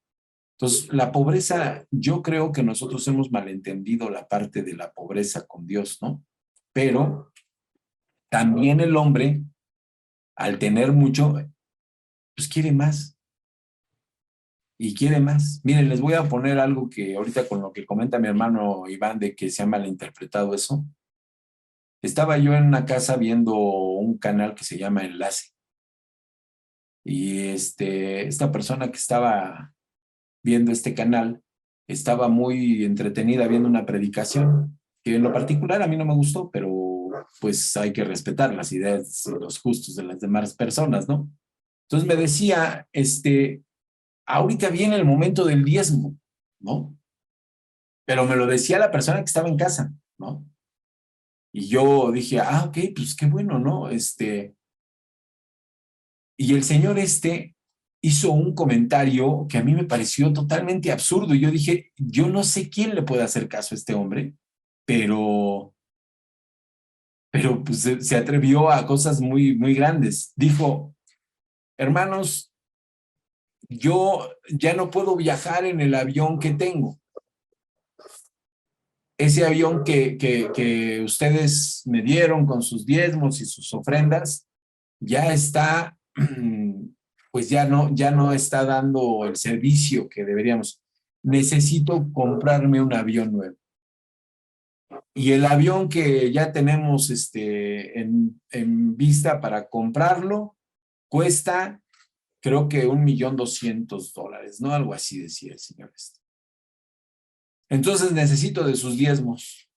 Entonces, la pobreza, yo creo que nosotros hemos malentendido la parte de la pobreza con Dios, ¿no? Pero también el hombre, al tener mucho, pues quiere más. Y quiere más. Miren, les voy a poner algo que ahorita con lo que comenta mi hermano Iván de que se ha malinterpretado eso. Estaba yo en una casa viendo un canal que se llama Enlace. Y esta persona que estaba viendo este canal estaba muy entretenida viendo una predicación que en lo particular a mí no me gustó, pero pues hay que respetar las ideas y los gustos de las demás personas, ¿no? Entonces me decía, ahorita viene el momento del diezmo, ¿no? Pero me lo decía la persona que estaba en casa, ¿no? Y yo dije, ok, pues qué bueno, ¿no? Y el señor hizo un comentario que a mí me pareció totalmente absurdo. Y yo dije, yo no sé quién le puede hacer caso a este hombre, pero pues se atrevió a cosas muy, muy grandes. Dijo, hermanos, yo ya no puedo viajar en el avión que tengo. Ese avión que ustedes me dieron con sus diezmos y sus ofrendas, ya está, pues ya no está dando el servicio que deberíamos. Necesito comprarme un avión nuevo. Y el avión que ya tenemos en vista para comprarlo cuesta, creo que $1,200,000, ¿no? Algo así decía el señor Entonces necesito de sus diezmos.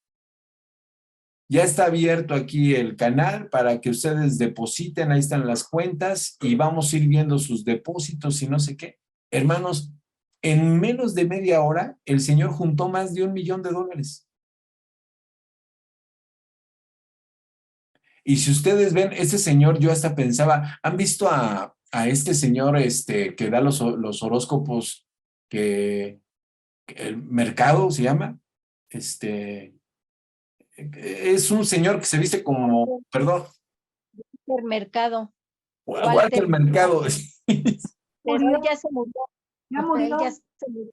Ya está abierto aquí el canal para que ustedes depositen, ahí están las cuentas y vamos a ir viendo sus depósitos y no sé qué. Hermanos, en menos de media hora el señor juntó más de $1,000,000. Y si ustedes ven, este señor, yo hasta pensaba, ¿han visto a este señor que da los horóscopos, que el mercado se llama? Es un señor que se viste como, perdón, Mercado. Walter Mercado. Pero él ya se murió. Ya O sea, él murió. ya se murió.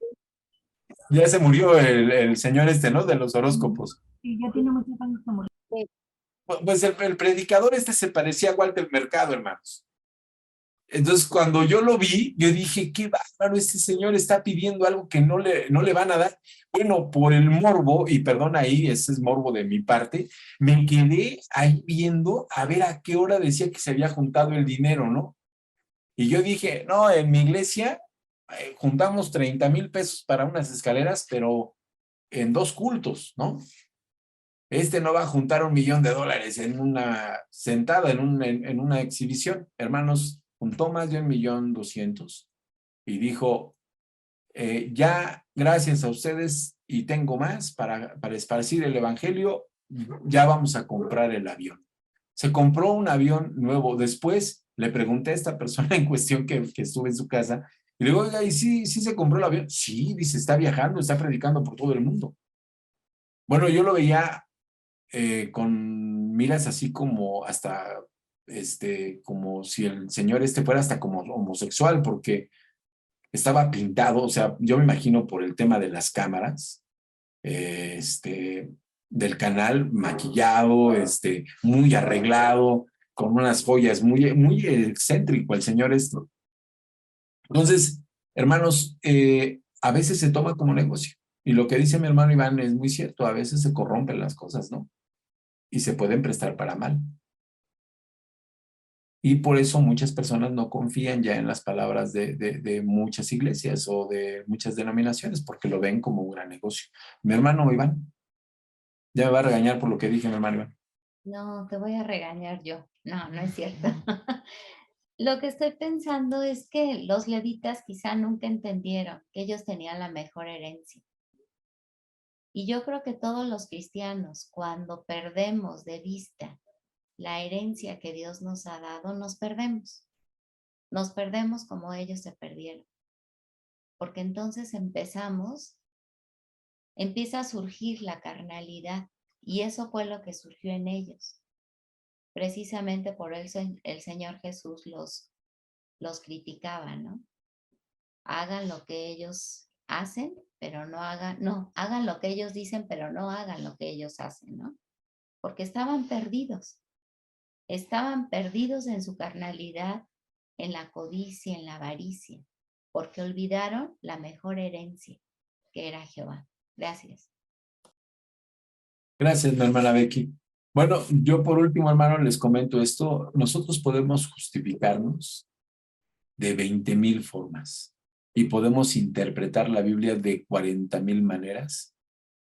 Ya se murió el señor ¿no? De los horóscopos. Sí, ya tiene muchos años que murió. Pues el predicador se parecía a Walter Mercado, hermanos. Entonces, cuando yo lo vi, yo dije, qué bárbaro, este señor está pidiendo algo que no le van a dar. Bueno, por el morbo, y perdón ahí, ese es morbo de mi parte, me quedé ahí viendo a ver a qué hora decía que se había juntado el dinero, ¿no? Y yo dije, no, en mi iglesia juntamos 30,000 pesos para unas escaleras, pero en 2 cultos, ¿no? No va a juntar $1,000,000 en una sentada, en una exhibición. Hermanos, juntó más de 1,200,000 y dijo, ya gracias a ustedes y tengo más para esparcir el evangelio, ya vamos a comprar el avión. Se compró un avión nuevo. Después le pregunté a esta persona en cuestión que estuve en su casa y le digo, oiga, ¿y sí se compró el avión? Sí, dice, está viajando, está predicando por todo el mundo. Bueno, yo lo veía con miras así como hasta, como si el señor fuera hasta como homosexual, porque estaba pintado, o sea, yo me imagino por el tema de las cámaras, del canal, maquillado, muy arreglado, con unas joyas, muy, muy excéntrico el señor Entonces, hermanos, a veces se toma como negocio. Y lo que dice mi hermano Iván es muy cierto, a veces se corrompen las cosas, ¿no? Y se pueden prestar para mal. Y por eso muchas personas no confían ya en las palabras de muchas iglesias o de muchas denominaciones porque lo ven como un gran negocio. Mi hermano Iván, ya me va a regañar por lo que dije, mi hermano Iván. No, te voy a regañar yo. No, no es cierto. Lo que estoy pensando es que los levitas quizá nunca entendieron que ellos tenían la mejor herencia. Y yo creo que todos los cristianos, cuando perdemos de vista la herencia que Dios nos ha dado, nos perdemos. Nos perdemos como ellos se perdieron. Porque entonces empieza a surgir la carnalidad. Y eso fue lo que surgió en ellos. Precisamente por eso el Señor Jesús los criticaba, ¿no? Hagan lo que ellos hacen, pero hagan lo que ellos dicen, pero no hagan lo que ellos hacen, ¿no? Porque estaban perdidos en su carnalidad, en la codicia, en la avaricia, porque olvidaron la mejor herencia, que era Jehová. Gracias. Gracias, mi hermana Becky. Bueno, yo por último, hermano, les comento esto. Nosotros podemos justificarnos de 20,000 formas y podemos interpretar la Biblia de 40,000 maneras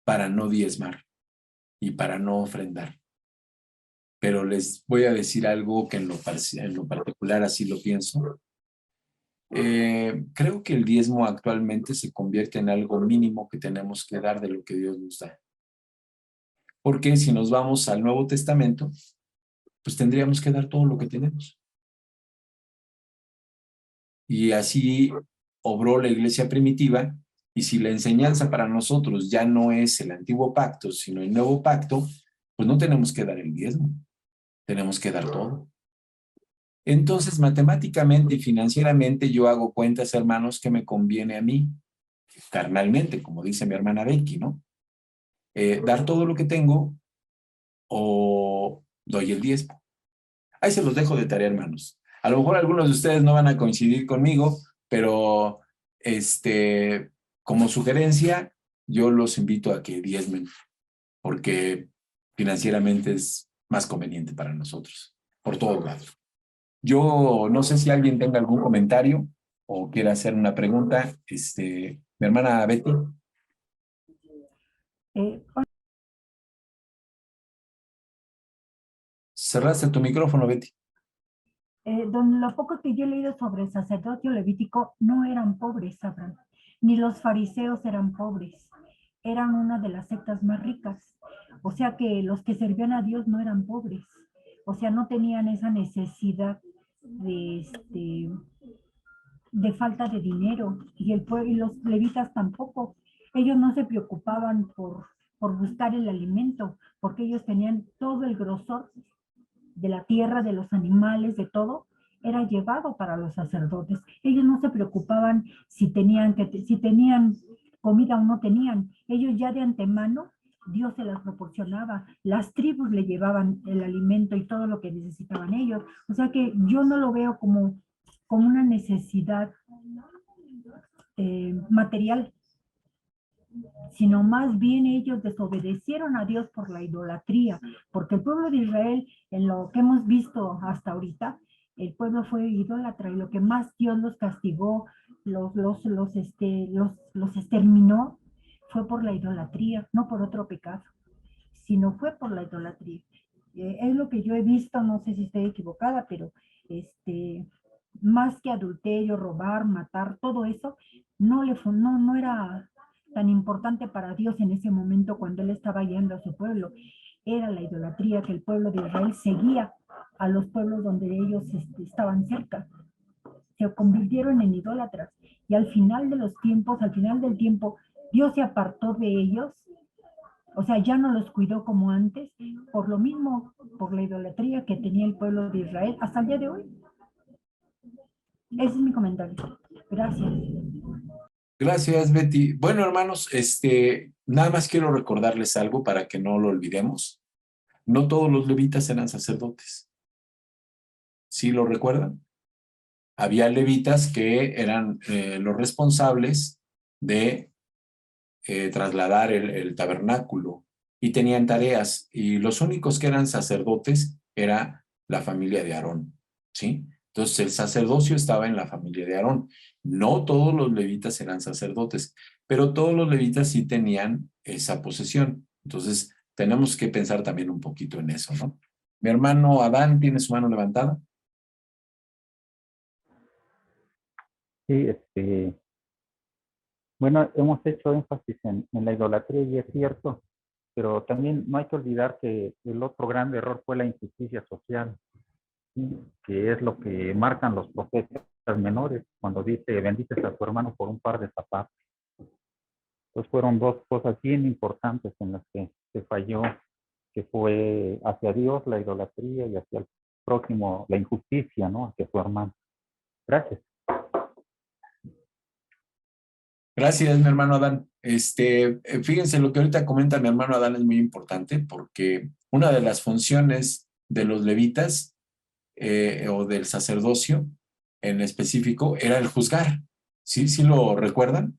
para no diezmar y para no ofrendar. Pero les voy a decir algo que en lo particular así lo pienso. Creo que el diezmo actualmente se convierte en algo mínimo que tenemos que dar de lo que Dios nos da. Porque si nos vamos al Nuevo Testamento, pues tendríamos que dar todo lo que tenemos. Y así obró la iglesia primitiva, y si la enseñanza para nosotros ya no es el antiguo pacto, sino el nuevo pacto, pues no tenemos que dar el diezmo, tenemos que dar todo. Entonces, matemáticamente y financieramente yo hago cuentas, hermanos, que me conviene a mí, carnalmente, como dice mi hermana Becky, ¿no? Dar todo lo que tengo o doy el diezmo. Ahí se los dejo de tarea, hermanos. A lo mejor algunos de ustedes no van a coincidir conmigo, pero como sugerencia, yo los invito a que diezmen, porque financieramente es más conveniente para nosotros, por todos lados. Yo no sé si alguien tenga algún comentario o quiera hacer una pregunta. Mi hermana Betty. Cerraste tu micrófono, Betty. Lo poco que yo he leído sobre el sacerdocio levítico, no eran pobres, Abraham, ni los fariseos eran pobres, eran una de las sectas más ricas. O sea que los que servían a Dios no eran pobres, o sea, no tenían esa necesidad de falta de dinero, y los levitas tampoco. Ellos no se preocupaban por buscar el alimento, porque ellos tenían todo el grosor de la tierra, de los animales, de todo, era llevado para los sacerdotes. Ellos no se preocupaban si tenían comida o no tenían. Ellos ya de antemano, Dios se las proporcionaba. Las tribus le llevaban el alimento y todo lo que necesitaban ellos. O sea que yo no lo veo como una necesidad material, sino más bien ellos desobedecieron a Dios por la idolatría, porque el pueblo de Israel, en lo que hemos visto hasta ahorita, el pueblo fue idólatra, y lo que más Dios los castigó, los exterminó, fue por la idolatría, no por otro pecado, sino fue por la idolatría. Es lo que yo he visto, no sé si estoy equivocada, pero más que adulterio, robar, matar, todo eso, no era tan importante para Dios en ese momento cuando Él estaba guiando a su pueblo. Era la idolatría que el pueblo de Israel seguía a los pueblos donde ellos estaban cerca. Se convirtieron en idólatras, y al final del tiempo, Dios se apartó de ellos. O sea, ya no los cuidó como antes, por lo mismo, por la idolatría que tenía el pueblo de Israel hasta el día de hoy. Ese es mi comentario. Gracias. Gracias, Betty. Bueno, hermanos, nada más quiero recordarles algo para que no lo olvidemos. No todos los levitas eran sacerdotes. ¿Sí lo recuerdan? Había levitas que eran los responsables de trasladar el tabernáculo y tenían tareas, y los únicos que eran sacerdotes era la familia de Aarón, ¿sí? Entonces el sacerdocio estaba en la familia de Aarón. No todos los levitas eran sacerdotes, pero todos los levitas sí tenían esa posesión. Entonces tenemos que pensar también un poquito en eso, ¿no? Mi hermano Adán tiene su mano levantada. Sí, bueno, hemos hecho énfasis en la idolatría, y es cierto, pero también no hay que olvidar que el otro grande error fue la injusticia social, ¿sí? Que es lo que marcan los profetas menores cuando dice bendices a tu hermano por un par de zapatos. Entonces fueron dos cosas bien importantes en las que se falló, que fue hacia Dios la idolatría y hacia el prójimo la injusticia, ¿no? Hacia su hermano. Gracias. Gracias, mi hermano Adán. Fíjense, lo que ahorita comenta mi hermano Adán es muy importante, porque una de las funciones de los levitas o del sacerdocio en específico era el juzgar. ¿Sí? ¿Sí lo recuerdan?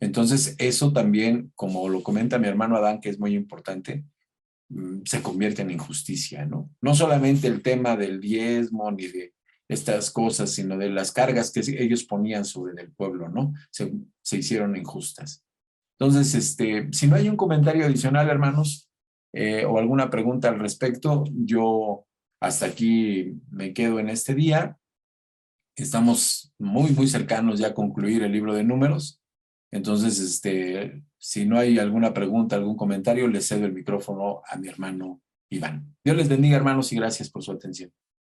Entonces, eso también, como lo comenta mi hermano Adán, que es muy importante, se convierte en injusticia, ¿no? No solamente el tema del diezmo ni de estas cosas, sino de las cargas que ellos ponían sobre el pueblo, ¿no? Se hicieron injustas. Entonces, si no hay un comentario adicional, hermanos, o alguna pregunta al respecto, yo hasta aquí me quedo en este día. Estamos muy, muy cercanos ya a concluir el libro de Números. Entonces, si no hay alguna pregunta, algún comentario, le cedo el micrófono a mi hermano Iván. Dios les bendiga, hermanos, y gracias por su atención.